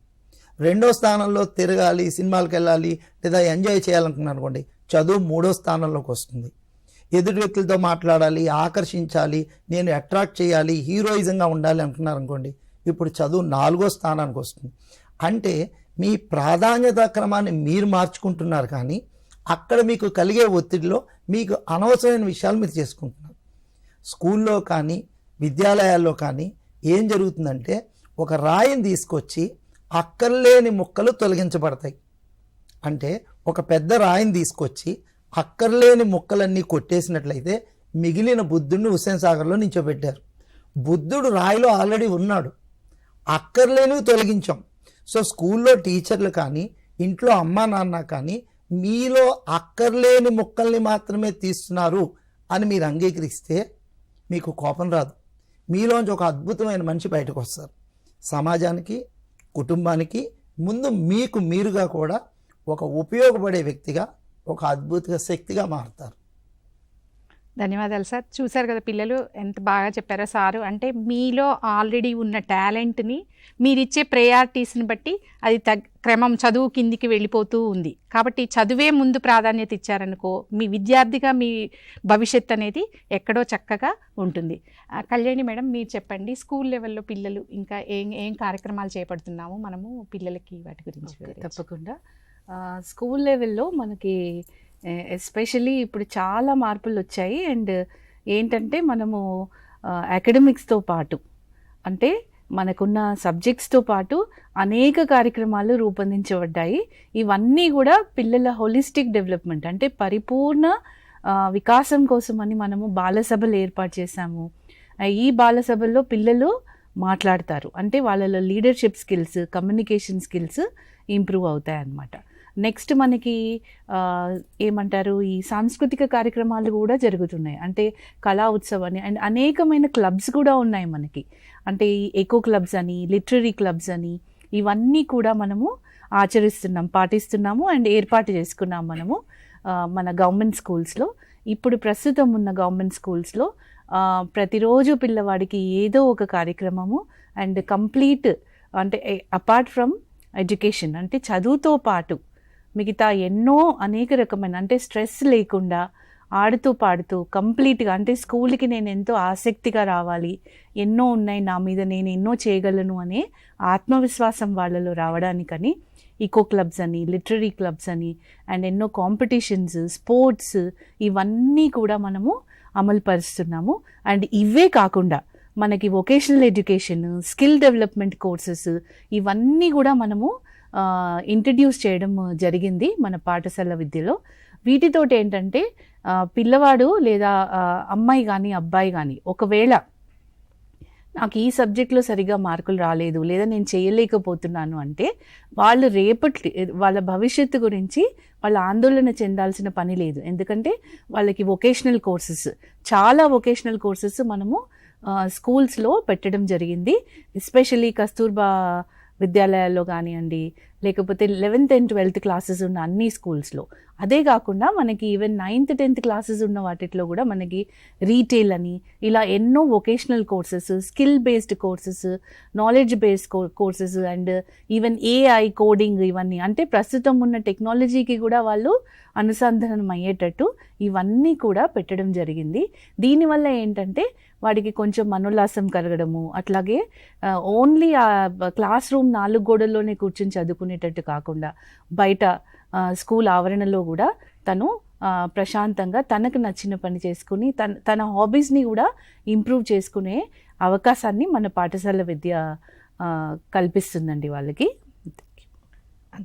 రెండో స్థానంలో తిరగాలి, సినిమాలకు వెళ్ళాలి లేదా ఎంజాయ్ చేయాలనుకున్నాను అనుకోండి, చదువు మూడో స్థానంలోకి వస్తుంది. ఎదుటి వ్యక్తులతో మాట్లాడాలి, ఆకర్షించాలి, నేను అట్రాక్ట్ చేయాలి, హీరోయిజంగా ఉండాలి అనుకున్నారు అనుకోండి, ఇప్పుడు చదువు 4వ స్థానానికి వస్తుంది. అంటే మీ ప్రాధాన్యత క్రమాన్ని మీరు మార్చుకుంటున్నారు, కానీ అక్కడ మీకు కలిగే ఒత్తిడిలో మీకు అనవసరమైన విషయాలు మీరు చేసుకుంటున్నారు. స్కూల్లో కానీ విద్యాలయాల్లో కానీ ఏం జరుగుతుందంటే, ఒక రాయిని తీసుకొచ్చి అక్కర్లేని ముక్కలు తొలగించబడతాయి. అంటే ఒక పెద్ద రాయిని తీసుకొచ్చి అక్కర్లేని ముక్కలన్నీ కొట్టేసినట్లయితే మిగిలిన బుద్ధుడిని హుస్సేన్ సాగర్లో నించోబెట్టారు. బుద్ధుడు రాయిలో ఆల్రెడీ ఉన్నాడు, అక్కర్లేనివి తొలగించాం. సో స్కూల్లో టీచర్లు కానీ ఇంట్లో అమ్మా నాన్న కానీ మీలో అక్కర్లేని ముక్కల్ని మాత్రమే తీస్తున్నారు అని మీరు అంగీకరిస్తే మీకు కోపం రాదు. మీలోంచి ఒక అద్భుతమైన మనిషి బయటకు వస్తారు. సమాజానికి, కుటుంబానికి, ముందు మీకు మీరుగా కూడా ఒక ఉపయోగపడే వ్యక్తిగా, ఒక అద్భుత శక్తిగా మారుతారు. ధన్యవాదాలు సార్. చూశారు కదా పిల్లలు ఎంత బాగా చెప్పారో సారు. అంటే మీలో ఆల్రెడీ ఉన్న టాలెంట్ని మీరిచ్చే ప్రయారిటీస్ని బట్టి అది క్రమం చదువు కిందికి వెళ్ళిపోతూ ఉంది. కాబట్టి చదువే ముందు ప్రాధాన్యత ఇచ్చారనుకో, మీ విద్యార్థిగా మీ భవిష్యత్ అనేది ఎక్కడో చక్కగా ఉంటుంది. కళ్యాణి మేడం, మీరు చెప్పండి, స్కూల్ లెవెల్లో పిల్లలు ఇంకా ఏం కార్యక్రమాలు చేపడుతున్నాము మనము పిల్లలకి, వాటి గురించి. తప్పకుండా. స్కూల్ లెవెల్లో మనకి ఎస్పెషలీ ఇప్పుడు చాలా మార్పులు వచ్చాయి. అండ్ ఏంటంటే మనము అకాడమిక్స్తో పాటు, అంటే మనకున్న సబ్జెక్ట్స్తో పాటు అనేక కార్యక్రమాలు రూపొందించబడ్డాయి. ఇవన్నీ కూడా పిల్లల హోలిస్టిక్ డెవలప్మెంట్, అంటే పరిపూర్ణ వికాసం కోసమని మనము బాలసభలు ఏర్పాటు చేశాము. ఈ బాలసభల్లో పిల్లలు మాట్లాడతారు, అంటే వాళ్ళలో leadership skills, communication skills improve అవుతాయి అన్నమాట. నెక్స్ట్ మనకి ఏమంటారు, ఈ సాంస్కృతిక కార్యక్రమాలు కూడా జరుగుతున్నాయి. అంటే కళా ఉత్సవాన్ని అండ్ అనేకమైన క్లబ్స్ కూడా ఉన్నాయి మనకి. అంటే ఈ ఎకో క్లబ్స్ అని, లిటరరీ క్లబ్స్ అని, ఇవన్నీ కూడా మనము ఆచరిస్తున్నాం, పాటిస్తున్నాము అండ్ ఏర్పాటు చేసుకున్నాం మనము మన గవర్నమెంట్ స్కూల్స్లో. ఇప్పుడు ప్రస్తుతం ఉన్న గవర్నమెంట్ స్కూల్స్లో ప్రతిరోజు పిల్లవాడికి ఏదో ఒక కార్యక్రమము అండ్ కంప్లీట్, అంటే అపార్ట్ ఫ్రమ్ ఎడ్యుకేషన్, అంటే చదువుతో పాటు మిగతా ఎన్నో అనేక రకమైన, అంటే స్ట్రెస్ లేకుండా ఆడుతూ పాడుతూ కంప్లీట్గా, అంటే స్కూల్కి నేను ఎంతో ఆసక్తిగా రావాలి, ఎన్నో ఉన్నాయి నా మీద, నేను ఎన్నో చేయగలను అనే ఆత్మవిశ్వాసం వాళ్ళలో రావడానికని ఈకో క్లబ్స్ అని, లిటరరీ క్లబ్స్ అని అండ్ ఎన్నో కాంపిటీషన్స్, స్పోర్ట్స్, ఇవన్నీ కూడా మనము అమలు పరుస్తున్నాము. అండ్ ఇవే కాకుండా మనకి vocational education, skill development courses, ఇవన్నీ కూడా మనము ఇంట్రడ్యూస్ చేయడం జరిగింది మన పాఠశాల విద్యలో. వీటితోటి ఏంటంటే పిల్లవాడు లేదా అమ్మాయి కానీ అబ్బాయి కానీ ఒకవేళ నాకు ఈ సబ్జెక్ట్లో సరిగా మార్కులు రాలేదు లేదా నేను చేయలేకపోతున్నాను అంటే వాళ్ళు వాళ్ళ భవిష్యత్తు గురించి వాళ్ళు ఆందోళన చెందాల్సిన పని లేదు. ఎందుకంటే వాళ్ళకి వొకేషనల్ కోర్సెస్, చాలా వొకేషనల్ కోర్సెస్ మనము స్కూల్స్లో పెట్టడం జరిగింది. ఎస్పెషల్లీ కస్తూర్బా విద్యాలయాల్లో కానివ్వండి, లేకపోతే 11th and 12th క్లాసెస్ ఉన్న అన్ని స్కూల్స్లో. అదే కాకుండా మనకి ఈవెన్ 9th 10th క్లాసెస్ ఉన్న వాటిలో కూడా మనకి రీటైల్ అని ఇలా ఎన్నో vocational courses, skill based courses, knowledge based courses and even AI coding, ఇవన్నీ అంటే ప్రస్తుతం ఉన్న టెక్నాలజీకి కూడా వాళ్ళు అనుసంధానం అయ్యేటట్టు ఇవన్నీ కూడా పెట్టడం జరిగింది. దీనివల్ల ఏంటంటే వాడికి కొంచెం మనోల్లాసం కలగడము, అట్లాగే ఓన్లీ ఆ క్లాస్ రూమ్ 4 గోడల్లోనే కూర్చొని చదువుకునేటట్టు కాకుండా బయట స్కూల్ ఆవరణలో కూడా తను ప్రశాంతంగా తనకు నచ్చిన పని చేసుకుని తన హాబీస్ని కూడా ఇంప్రూవ్ చేసుకునే అవకాశాన్ని మన పాఠశాల విద్య కల్పిస్తుందండి వాళ్ళకి.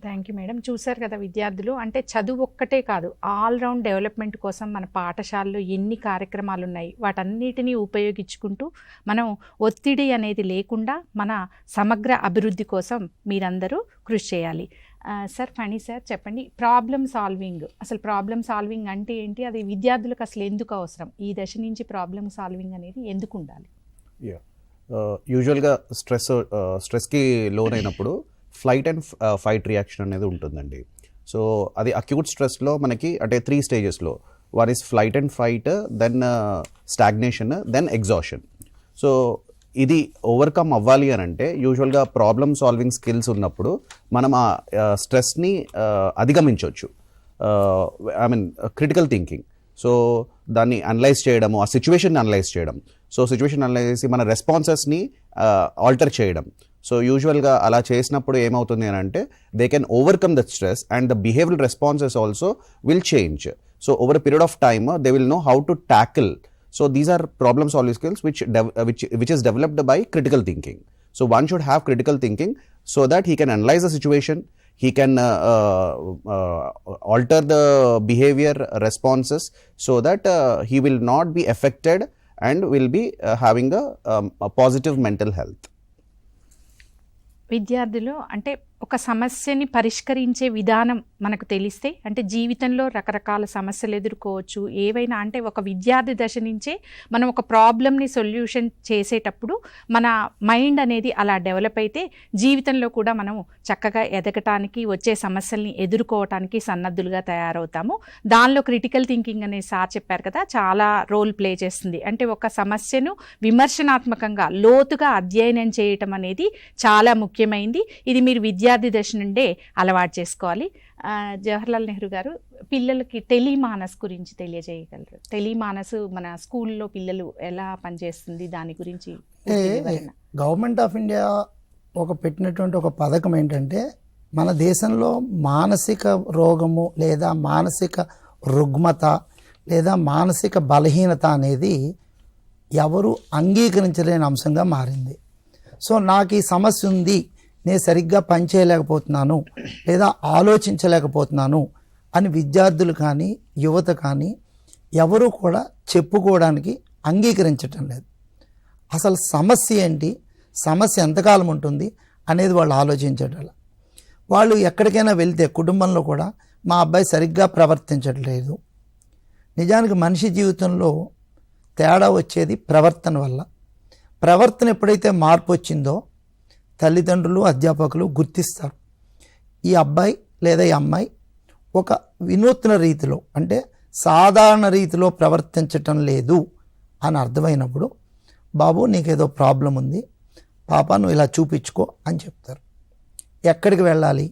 Thank you madam. చూశారు కదా విద్యార్థులు, అంటే చదువు ఒక్కటే కాదు, ఆల్రౌండ్ డెవలప్మెంట్ కోసం మన పాఠశాలలో ఎన్ని కార్యక్రమాలు ఉన్నాయి, వాటన్నిటినీ ఉపయోగించుకుంటూ మనం ఒత్తిడి అనేది లేకుండా మన సమగ్ర అభివృద్ధి కోసం మీరందరూ కృషి చేయాలి. సార్ ఫణి సార్ చెప్పండి, ప్రాబ్లమ్ సాల్వింగ్, అసలు ప్రాబ్లమ్ సాల్వింగ్ అంటే ఏంటి, అది విద్యార్థులకు అసలు ఎందుకు అవసరం, ఈ దశ నుంచి ప్రాబ్లమ్ సాల్వింగ్ అనేది ఎందుకు ఉండాలి? యూజువల్గా స్ట్రెస్కి లోన్ అయినప్పుడు ఫ్లైట్ అండ్ ఫైట్ రియాక్షన్ అనేది ఉంటుందండి. సో అది అక్యూట్ స్ట్రెస్లో మనకి అంటే 3 స్టేజెస్లో, one is flight and fight, then stagnation, then exhaustion. So ఇది ఓవర్కమ్ అవ్వాలి అని అంటే యూజువల్గా ప్రాబ్లమ్ సాల్వింగ్ స్కిల్స్ ఉన్నప్పుడు మనం ఆ స్ట్రెస్ని అధిగమించవచ్చు. I mean critical thinking, so దాన్ని అనలైజ్ చేయడము, ఆ సిచ్యువేషన్ని అనలైజ్ చేయడం, సో సిచ్యువేషన్ అనలైజ్ చేసి మన రెస్పాన్సెస్ని ఆల్టర్ చేయడం. సో యూజువల్గా అలా చేసినప్పుడు ఏమవుతుంది అని అంటే they can overcome the stress and the behavioural responses also will change. So over a period of time they will know how to tackle. So these are problem solving skills which is developed by critical thinking. So one should have critical thinking so that he can analyze the situation, he can alter the behavior responses so that he will not be affected and will be having a positive mental health. విద్యార్థులు అంటే ఒక సమస్యని పరిష్కరించే విధానం మనకు తెలిస్తే, అంటే జీవితంలో రకరకాల సమస్యలు ఎదుర్కోవచ్చు ఏవైనా, అంటే ఒక విద్యార్థి దశ నుంచే మనం ఒక ప్రాబ్లమ్ని సొల్యూషన్ చేసేటప్పుడు మన మైండ్ అనేది అలా డెవలప్ అయితే జీవితంలో కూడా మనం చక్కగా ఎదగటానికి, వచ్చే సమస్యల్ని ఎదుర్కోవటానికి సన్నద్ధులుగా తయారవుతాము. దానిలో క్రిటికల్ థింకింగ్ అనే సార్ చెప్పారు కదా, చాలా రోల్ ప్లే చేస్తుంది. అంటే ఒక సమస్యను విమర్శనాత్మకంగా లోతుగా అధ్యయనం చేయటం అనేది చాలా ముఖ్యమైనది. ఇది మీరు విద్యార్థి దశ నుండే అలవాటు చేసుకోవాలి. జవహర్లాల్ నెహ్రూ గారు పిల్లలకి టెలిమానస్ గురించి తెలియజేయగలరు. టెలిమానస్ మన స్కూల్లో పిల్లలు ఎలా పనిచేస్తుంది దాని గురించి. గవర్నమెంట్ ఆఫ్ ఇండియా పెట్టినటువంటి ఒక పథకం ఏంటంటే, మన దేశంలో మానసిక రోగము లేదా మానసిక రుగ్మత లేదా మానసిక బలహీనత అనేది ఎవరు అంగీకరించలేని అంశంగా మారింది. సో నాకు ఈ సమస్య ఉంది, నేను సరిగ్గా పనిచేయలేకపోతున్నాను లేదా ఆలోచించలేకపోతున్నాను అని విద్యార్థులు కానీ యువత కానీ ఎవరు కూడా చెప్పుకోవడానికి అంగీకరించటం లేదు. అసలు సమస్య ఏంటి, సమస్య ఎంతకాలం ఉంటుంది అనేది వాళ్ళు ఆలోచించటం. వాళ్ళు ఎక్కడికైనా వెళ్తే కుటుంబంలో కూడా మా అబ్బాయి సరిగ్గా ప్రవర్తించట్లేదు. నిజానికి మనిషి జీవితంలో తేడా వచ్చేది ప్రవర్తన వల్ల. ప్రవర్తన ఎప్పుడైతే మార్పు వచ్చిందో తల్లిదండ్రులు అధ్యాపకులు గుర్తిస్తారు, ఈ అబ్బాయి లేదా ఈ అమ్మాయి ఒక వినూత్న రీతిలో అంటే సాధారణ రీతిలో ప్రవర్తించటం లేదు అని అర్థమైనప్పుడు, బాబు నీకేదో ప్రాబ్లం ఉంది, పాప నువ్వు ఇలా చూపించుకో అని చెప్తారు. ఎక్కడికి వెళ్ళాలి,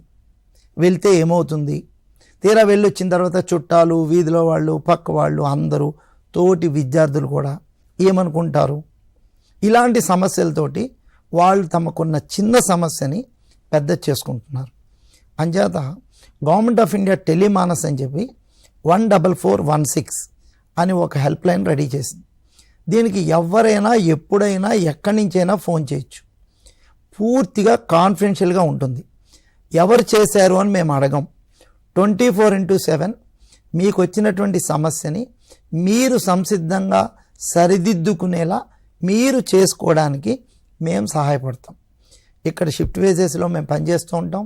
వెళ్తే ఏమవుతుంది, తీరా వెళ్ళొచ్చిన తర్వాత చుట్టాలు, వీధిలో వాళ్ళు, పక్క వాళ్ళు, అందరూ తోటి విద్యార్థులు కూడా ఏమనుకుంటారు, ఇలాంటి సమస్యలతోటి వాళ్ళు తమకున్న చిన్న సమస్యని పెద్ద చేసుకుంటున్నారు. అంచేత గవర్నమెంట్ ఆఫ్ ఇండియా టెలిమానస్ అని చెప్పి 14416 అని ఒక హెల్ప్ లైన్ రెడీ చేసింది. దీనికి ఎవరైనా ఎప్పుడైనా ఎక్కడి నుంచైనా ఫోన్ చేయొచ్చు. పూర్తిగా కాన్ఫిడెన్షియల్గా ఉంటుంది. ఎవరు చేశారు అని మేము అడగం. 24/7 మీకు వచ్చినటువంటి సమస్యని మీరు సంసిద్ధంగా సరిదిద్దుకునేలా మీరు చేసుకోవడానికి మేము సహాయపడతాం. ఇక్కడ షిఫ్ట్ వేజెస్లో మేము పనిచేస్తూ ఉంటాం.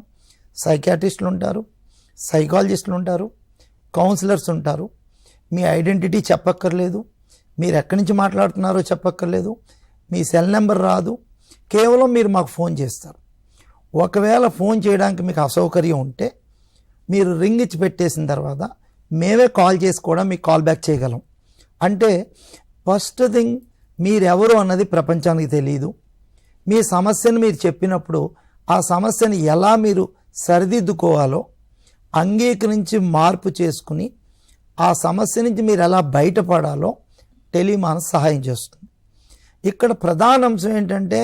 సైకాట్రిస్టులు ఉంటారు, సైకాలజిస్టులు ఉంటారు, కౌన్సిలర్స్ ఉంటారు. మీ ఐడెంటిటీ చెప్పక్కర్లేదు, మీరు ఎక్కడి నుంచి మాట్లాడుతున్నారో చెప్పక్కర్లేదు, మీ సెల్ నెంబర్ రాదు, కేవలం మీరు మాకు ఫోన్ చేస్తారు. ఒకవేళ ఫోన్ చేయడానికి మీకు అసౌకర్యం ఉంటే మీరు రింగ్ ఇచ్చి పెట్టేసిన తర్వాత మేమే కాల్ చేసి కూడా మీకు కాల్ బ్యాక్ చేయగలం. అంటే ఫస్ట్ థింగ్, మీరెవరు అన్నది ప్రపంచానికి తెలియదు. మీ సమస్యను మీరు చెప్పినప్పుడు ఆ సమస్యను ఎలా మీరు సరిదిద్దుకోవాలో అంగీకరించి మార్పు చేసుకుని ఆ సమస్య నుంచి మీరు ఎలా బయటపడాలో టెలిమానస్ సహాయం చేస్తుంది. ఇక్కడ ప్రధాన అంశం ఏంటంటే,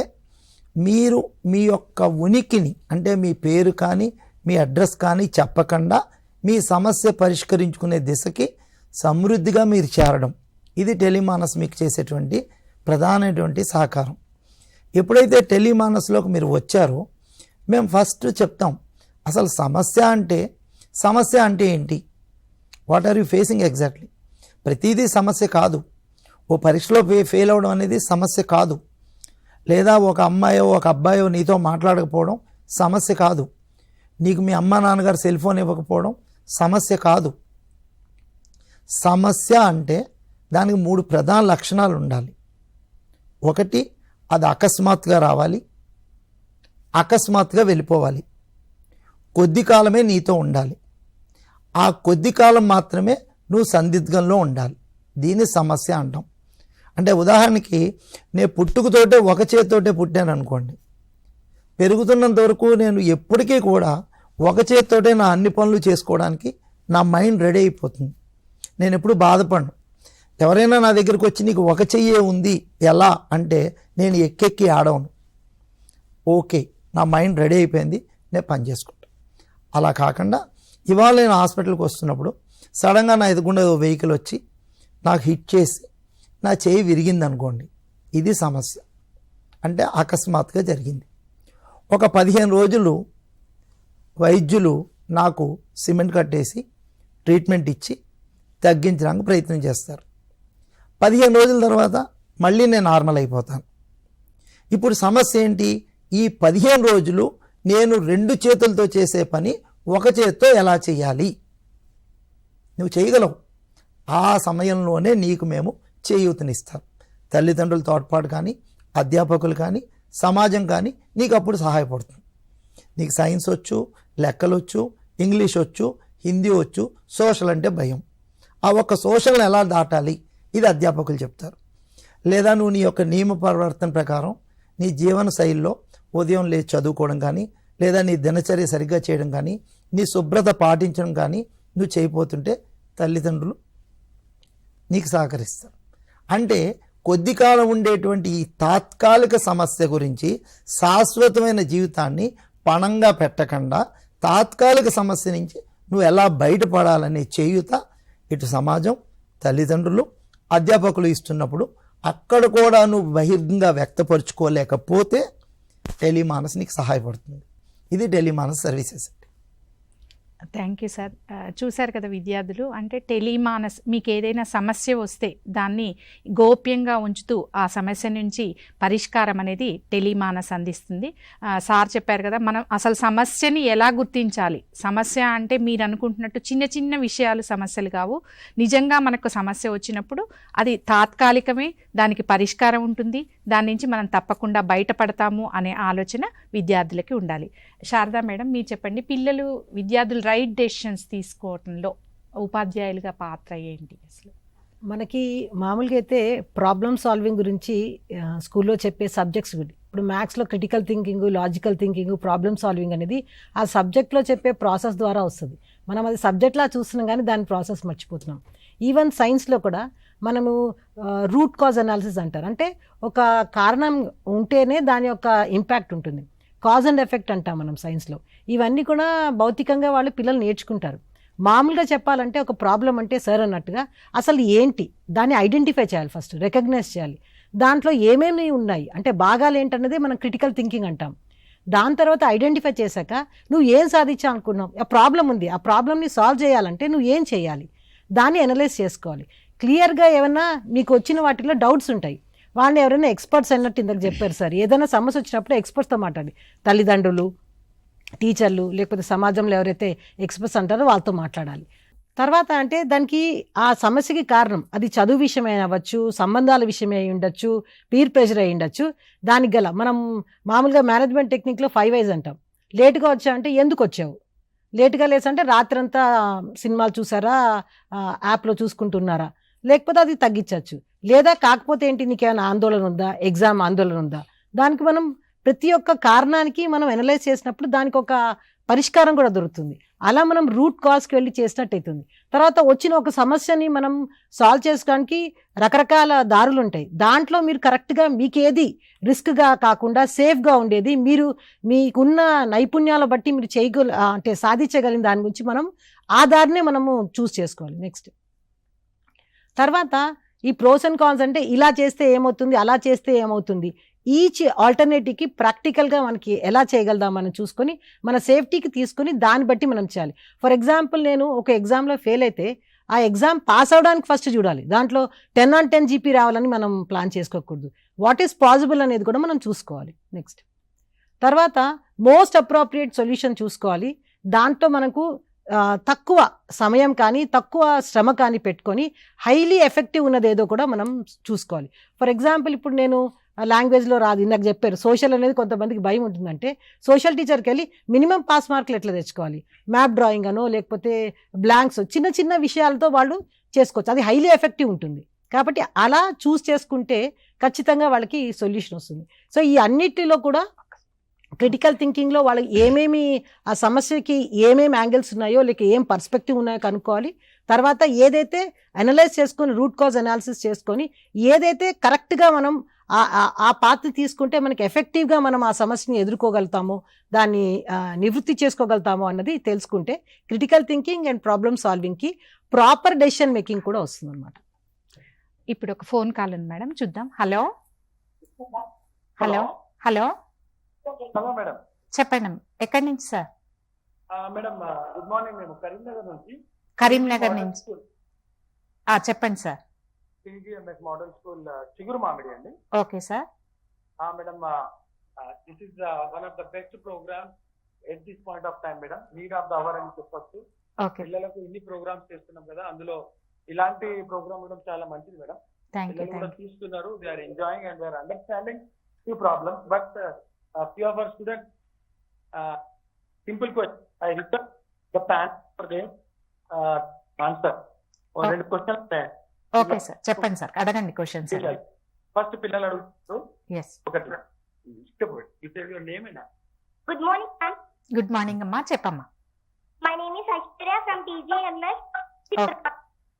మీరు మీ యొక్క ఉనికిని, అంటే మీ పేరు కానీ మీ అడ్రస్ కానీ చెప్పకుండా మీ సమస్య పరిష్కరించుకునే దిశకి సమృద్ధిగా మీరు చేరడం. ఇది టెలిమానస్ మీకు చేసేటువంటి ప్రధానమైనటువంటి సహకారం. ఎప్పుడైతే టెలిమానస్లోకి మీరు వచ్చారో మేము ఫస్ట్ చెప్తాం, అసలు సమస్య అంటే ఏంటి, what are you facing exactly. ప్రతిదీ సమస్య కాదు. ఓ పరీక్షలో ఫెయిల్ అవ్వడం అనేది సమస్య కాదు, లేదా ఒక అమ్మాయో ఒక అబ్బాయో నీతో మాట్లాడకపోవడం సమస్య కాదు, నీకు మీ అమ్మ నాన్నగారు సెల్ ఫోన్ ఇవ్వకపోవడం సమస్య కాదు. సమస్య అంటే దానికి 3 ప్రధాన లక్షణాలు ఉండాలి. ఒకటి, అది అకస్మాత్తుగా రావాలి, అకస్మాత్తుగా వెళ్ళిపోవాలి, కొద్ది కాలమే నీతో ఉండాలి, ఆ కొద్ది కాలం మాత్రమే నువ్వు సందిగ్ధంలో ఉండాలి. దీన్ని సమస్య అంటాం. అంటే ఉదాహరణకి, నేను పుట్టుకతోటే ఒక చేతితోటే పుట్టాను అనుకోండి, పెరుగుతున్నంత వరకు నేను ఎప్పటికీ కూడా ఒక చేతితోటే నా అన్ని పనులు చేసుకోవడానికి నా మైండ్ రెడీ అయిపోతుంది. నేను ఎప్పుడు బాధపడను. ఎవరైనా నా దగ్గరికి వచ్చి నీకు ఒక చెయ్యే ఉంది ఎలా అంటే, నేను ఎక్కెక్కి ఆడవను. ఓకే, నా మైండ్ రెడీ అయిపోయింది, నేను పని చేసుకుంటాను. అలా కాకుండా ఇవాళ నేను హాస్పిటల్కి వస్తున్నప్పుడు సడన్గా నా ఎదుగుండా వెహికల్ వచ్చి నాకు హిట్ చేసి నా చేయి విరిగింది అనుకోండి, ఇది సమస్య. అంటే అకస్మాత్తుగా జరిగింది. ఒక 15 రోజులు వైద్యులు నాకు సిమెంట్ కట్టేసి ట్రీట్మెంట్ ఇచ్చి తగ్గించడానికి ప్రయత్నం చేస్తారు. 15 రోజుల తర్వాత మళ్ళీ నేను నార్మల్ అయిపోతాను. ఇప్పుడు సమస్య ఏంటి, ఈ 15 రోజులు నేను 2 చేతులతో చేసే పని ఒక చేత్తో ఎలా చేయాలి. నువ్వు చేయగలవు. ఆ సమయంలోనే నీకు మేము చేయూతనిస్తాం. తల్లిదండ్రుల తోడ్పాటు కానీ, అధ్యాపకులు కానీ, సమాజం కానీ నీకు అప్పుడు సహాయపడుతుంది. నీకు సైన్స్ వచ్చు, లెక్కలు వచ్చు, ఇంగ్లీష్ వచ్చు, హిందీ వచ్చు, సోషల్ అంటే భయం. ఆ ఒక్క సోషల్ని ఎలా దాటాలి ఇది అధ్యాపకులు చెప్తారు. లేదా నువ్వు నీ యొక్క నియమ పరివర్తన ప్రకారం నీ జీవన శైలిలో ఉదయం లేచి చదువుకోవడం కానీ, లేదా నీ దినచర్య సరిగ్గా చేయడం కానీ, నీ శుభ్రత పాటించడం కానీ నువ్వు చేయబోతుంటే తల్లిదండ్రులు నీకు సహకరిస్తారు. అంటే కొద్ది కాలం ఉండేటువంటి ఈ తాత్కాలిక సమస్య గురించి శాశ్వతమైన జీవితాన్ని పణంగా పెట్టకుండా తాత్కాలిక సమస్య నుంచి నువ్వు ఎలా బయటపడాలనే చేయూత ఇటు సమాజం, తల్లిదండ్రులు, అధ్యాపకులు ఇస్తున్నప్పుడు అక్కడ కూడా నువ్వు బహిర్గంగా వ్యక్తపరుచుకోలేకపోతే టెలిమానస్ నీకు సహాయపడుతుంది. ఇది Tele MANAS services. Thank you sir. చూశారు కదా విద్యార్థులు, అంటే టెలిమానస్ మీకు ఏదైనా సమస్య వస్తే దాన్ని గోప్యంగా ఉంచుతూ ఆ సమస్య నుంచి పరిష్కారం అనేది టెలిమానస్ అందిస్తుంది. సార్ చెప్పారు కదా, మనం అసలు సమస్యని ఎలా గుర్తించాలి. సమస్య అంటే మీరు అనుకుంటున్నట్టు చిన్న చిన్న విషయాలు సమస్యలు కావు. నిజంగా మనకు సమస్య వచ్చినప్పుడు అది తాత్కాలికమే, దానికి పరిష్కారం ఉంటుంది, దాని నుంచి మనం తప్పకుండా బయటపడతాము అనే ఆలోచన విద్యార్థులకి ఉండాలి. శారదా మేడం, మీరు చెప్పండి, పిల్లలు విద్యార్థులు రైట్ డెసిషన్స్ తీసుకోవడంలో ఉపాధ్యాయులుగా పాత్ర ఏంటి అసలు? మనకి మామూలుగా అయితే ప్రాబ్లమ్ సాల్వింగ్ గురించి స్కూల్లో చెప్పే సబ్జెక్ట్స్ గురించి, ఇప్పుడు మ్యాథ్స్లో critical thinking, logical thinking, problem solving అనేది ఆ సబ్జెక్ట్లో చెప్పే ప్రాసెస్ ద్వారా వస్తుంది. మనం అది సబ్జెక్ట్లా చూస్తున్నాం కానీ దాని ప్రాసెస్ మర్చిపోతున్నాం. ఈవెన్ సైన్స్లో కూడా మనము రూట్ కాజ్ అనాలిసిస్ అంటారు. అంటే ఒక కారణం ఉంటేనే దాని యొక్క ఇంపాక్ట్ ఉంటుంది. కాజ్ అండ్ ఎఫెక్ట్ అంటాం మనం సైన్స్లో. ఇవన్నీ కూడా భౌతికంగా వాళ్ళు పిల్లలు నేర్చుకుంటారు. మామూలుగా చెప్పాలంటే ఒక ప్రాబ్లం అంటే సార్ అన్నట్టుగా అసలు ఏంటి దాన్ని ఐడెంటిఫై చేయాలి, ఫస్ట్ రికగ్నైజ్ చేయాలి. దాంట్లో ఏమేమి ఉన్నాయి అంటే భాగాలు ఏంటన్నదే మనం క్రిటికల్ థింకింగ్ అంటాం. దాని తర్వాత ఐడెంటిఫై చేశాక నువ్వు ఏం సాధించావు అనుకున్నావు, ఆ ప్రాబ్లం ఉంది, ఆ ప్రాబ్లమ్ని సాల్వ్ చేయాలంటే నువ్వు ఏం చేయాలి, దాన్ని అనలైజ్ చేసుకోవాలి. క్లియర్గా ఏమన్నా మీకు వచ్చిన వాటిలో డౌట్స్ ఉంటాయి, వాళ్ళని ఎవరైనా ఎక్స్పర్ట్స్ అన్నట్టు ఇందాక చెప్పారు సార్, ఏదైనా సమస్య వచ్చినప్పుడు ఎక్స్పర్ట్స్తో మాట్లాడి, తల్లిదండ్రులు, టీచర్లు, లేకపోతే సమాజంలో ఎవరైతే ఎక్స్పర్ట్స్ అంటారో వాళ్ళతో మాట్లాడాలి. తర్వాత అంటే దానికి ఆ సమస్యకి కారణం అది చదువు విషయమే అవ్వచ్చు, సంబంధాల విషయమే అయి ఉండొచ్చు, పీర్ ప్రెషర్ అయి ఉండొచ్చు. దానికి గల మనం మామూలుగా మేనేజ్మెంట్ టెక్నిక్లో 5 Whys అంటాం. లేటుగా వచ్చా అంటే ఎందుకు వచ్చావు, లేటుగా లేసంటే రాత్రంతా సినిమాలు చూసారా, యాప్లో చూసుకుంటున్నారా, లేకపోతే అది తగ్గించవచ్చు. లేదా కాకపోతే ఏంటి, నీకేమైనా ఆందోళన ఉందా, ఎగ్జామ్ ఆందోళన ఉందా, దానికి మనం ప్రతి ఒక్క కారణానికి మనం అనలైజ్ చేసినప్పుడు దానికి ఒక పరిష్కారం కూడా దొరుకుతుంది. అలా మనం రూట్ కాజ్కి వెళ్ళి చేసినట్టు అవుతుంది. తర్వాత వచ్చిన ఒక సమస్యని మనం సాల్వ్ చేసుకోవడానికి రకరకాల దారులు ఉంటాయి. దాంట్లో మీరు కరెక్ట్గా మీకు ఏది రిస్క్గా కాకుండా సేఫ్గా ఉండేది, మీరు మీకున్న నైపుణ్యాల బట్టి మీరు అంటే సాధించగలిగిన దాని గురించి మనం ఆ దారినే మనము చూస్ చేసుకోవాలి. నెక్స్ట్ తర్వాత ఈ ప్రోస్ అండ్ కాన్స్ అంటే ఇలా చేస్తే ఏమవుతుంది, అలా చేస్తే ఏమవుతుంది, ఈచ్ ఆల్టర్నేటివ్కి ప్రాక్టికల్గా మనకి ఎలా చేయగలుగుతాం మనం చూసుకొని మన సేఫ్టీకి తీసుకొని దాన్ని బట్టి మనం చేయాలి. ఫర్ ఎగ్జాంపుల్ నేను ఒక ఎగ్జామ్లో ఫెయిల్ అయితే ఆ ఎగ్జామ్ పాస్ అవడానికి ఫస్ట్ చూడాలి. దాంట్లో 10 on 10 GP రావాలని మనం ప్లాన్ చేసుకోకూడదు. వాట్ ఈస్ పాసిబుల్ అనేది కూడా మనం చూసుకోవాలి. నెక్స్ట్ తర్వాత మోస్ట్ అప్రోప్రియేట్ సొల్యూషన్ చూసుకోవాలి. దాంట్లో మనకు తక్కువ సమయం కానీ తక్కువ శ్రమ కానీ పెట్టుకొని హైలీ ఎఫెక్టివ్ ఉన్నది ఏదో కూడా మనం చూసుకోవాలి. ఫర్ ఎగ్జాంపుల్ ఇప్పుడు నేను లాంగ్వేజ్లో రాదు, ఇందాక చెప్పారు సోషల్ అనేది కొంతమందికి భయం ఉంటుందంటే సోషల్ టీచర్కి వెళ్ళి మినిమం పాస్ మార్కులు ఎట్లా తెచ్చుకోవాలి, మ్యాప్ డ్రాయింగ్ అనో లేకపోతే బ్లాంక్స్ చిన్న చిన్న విషయాలతో వాళ్ళు చేసుకోవచ్చు. అది హైలీ ఎఫెక్టివ్ ఉంటుంది. కాబట్టి అలా చూస్ చేసుకుంటే ఖచ్చితంగా వాళ్ళకి సొల్యూషన్ వస్తుంది. సో ఈ అన్నిటిలో కూడా క్రిటికల్ థింకింగ్లో వాళ్ళకి ఏమేమి ఆ సమస్యకి ఏమేమి యాంగిల్స్ ఉన్నాయో లేక ఏం పర్స్పెక్టివ్ ఉన్నాయో కనుక్కోవాలి. తర్వాత ఏదైతే అనలైజ్ చేసుకొని రూట్ కాజ్ అనాలిసిస్ చేసుకొని ఏదైతే కరెక్ట్గా మనం ఆ పాత్ర తీసుకుంటే మనకి ఎఫెక్టివ్గా మనం ఆ సమస్యని ఎదుర్కోగలుగుతామో, దాన్ని నివృత్తి చేసుకోగలుగుతామో అన్నది తెలుసుకుంటే క్రిటికల్ థింకింగ్ అండ్ ప్రాబ్లమ్ సాల్వింగ్కి ప్రాపర్ డెసిషన్ మేకింగ్ కూడా వస్తుంది అనమాట. ఇప్పుడు ఒక ఫోన్ కాల్ ఉంది మేడం, చూద్దాం. Hello hello hello hello madam, చెప్పండి. ఎక్కడి నుంచి సార్? Madam good morning. మేము కరీంనగర్ నుంచి. కరీంనగర్ నుంచి. చెప్పండి సార్. PGMS మోడల్ స్కూల్ చిగురు మామిడి అండి. Okay sir. Madam this is one of the best programme at this point of time madam. Need of the hour అని చెప్పొచ్చు. పిల్లలకు ఇన్ని ప్రోగ్రామ్స్ చేస్తున్నాం కదా, అందులో ఇలాంటి ప్రోగ్రామ్ కూడా చాలా మంచిది మేడం. పిల్లలు కూడా చూస్తున్నారు, they are enjoying and they are understanding few problems. But few of our students simple question I return the pan for the answer. or రెండు క్వశ్చన్స్ ఉన్నాయి. ఓకే సార్, చెప్పండి సార్, అడగండి క్వశ్చన్స్. ఫస్ట్ పిల్లలు అడుగుతారు. Yes. ఒకటి you say your name and Good morning, ma'am. Good morning అమ్మా, చెప్పమ్మా. My name is Aishwarya from PGMS.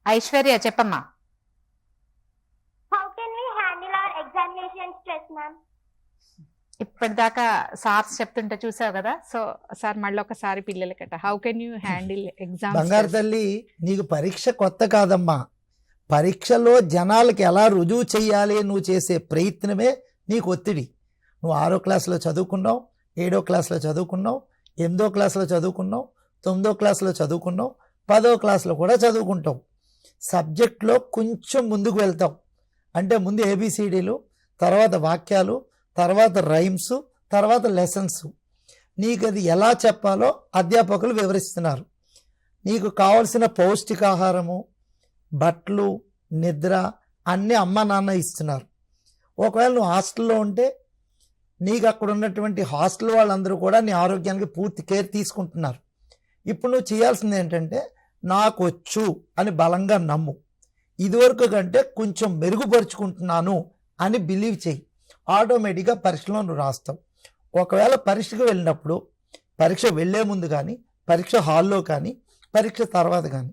Aishwarya చెప్పమ్మా. How can we handle our examination stress, ma'am? ఇప్పటిదాకా సార్స్ చెప్తుంటే చూసావు కదా, సో సార్ మళ్ళీ ఒకసారి పిల్లలకట how can you handle exam. బంగారు తల్లి, నీకు పరీక్ష కొత్త కాదమ్మా. పరీక్షలో జనాలకి ఎలా రుజువు చెయ్యాలి నువ్వు చేసే ప్రయత్నమే నీకు ఒత్తిడి. నువ్వు 6వ క్లాస్లో చదువుకున్నావు, 7వ క్లాస్లో చదువుకున్నావు, 8వ క్లాస్లో చదువుకున్నావు, 9వ క్లాస్లో చదువుకున్నావు, 10వ క్లాస్లో కూడా చదువుకుంటావు. సబ్జెక్ట్లో కొంచెం ముందుకు వెళ్తావు. అంటే ముందు ABCDలు, తర్వాత వాక్యాలు, తర్వాత రైమ్స్, తర్వాత లెసన్స్. నీకు అది ఎలా చెప్పాలో అధ్యాపకులు వివరిస్తున్నారు. నీకు కావలసిన పౌష్టికాహారము, బట్టలు, నిద్ర అన్నీ అమ్మ నాన్న ఇస్తున్నారు. ఒకవేళ నువ్వు హాస్టల్లో ఉంటే నీకు అక్కడ ఉన్నటువంటి హాస్టల్ వాళ్ళందరూ కూడా నీ ఆరోగ్యానికి పూర్తి కేర్ తీసుకుంటున్నారు. ఇప్పుడు నువ్వు చేయాల్సింది ఏంటంటే నాకు వచ్చు అని బలంగా నమ్ము. ఇదివరకు కంటే కొంచెం మెరుగుపరుచుకుంటున్నాను అని బిలీవ్ చేయి. ఆటోమేటిక్గా పరీక్షలో నువ్వు రాస్తావు. ఒకవేళ పరీక్షకు వెళ్ళినప్పుడు, పరీక్ష వెళ్ళే ముందు కానీ, పరీక్ష హాల్లో కానీ, పరీక్ష తర్వాత కానీ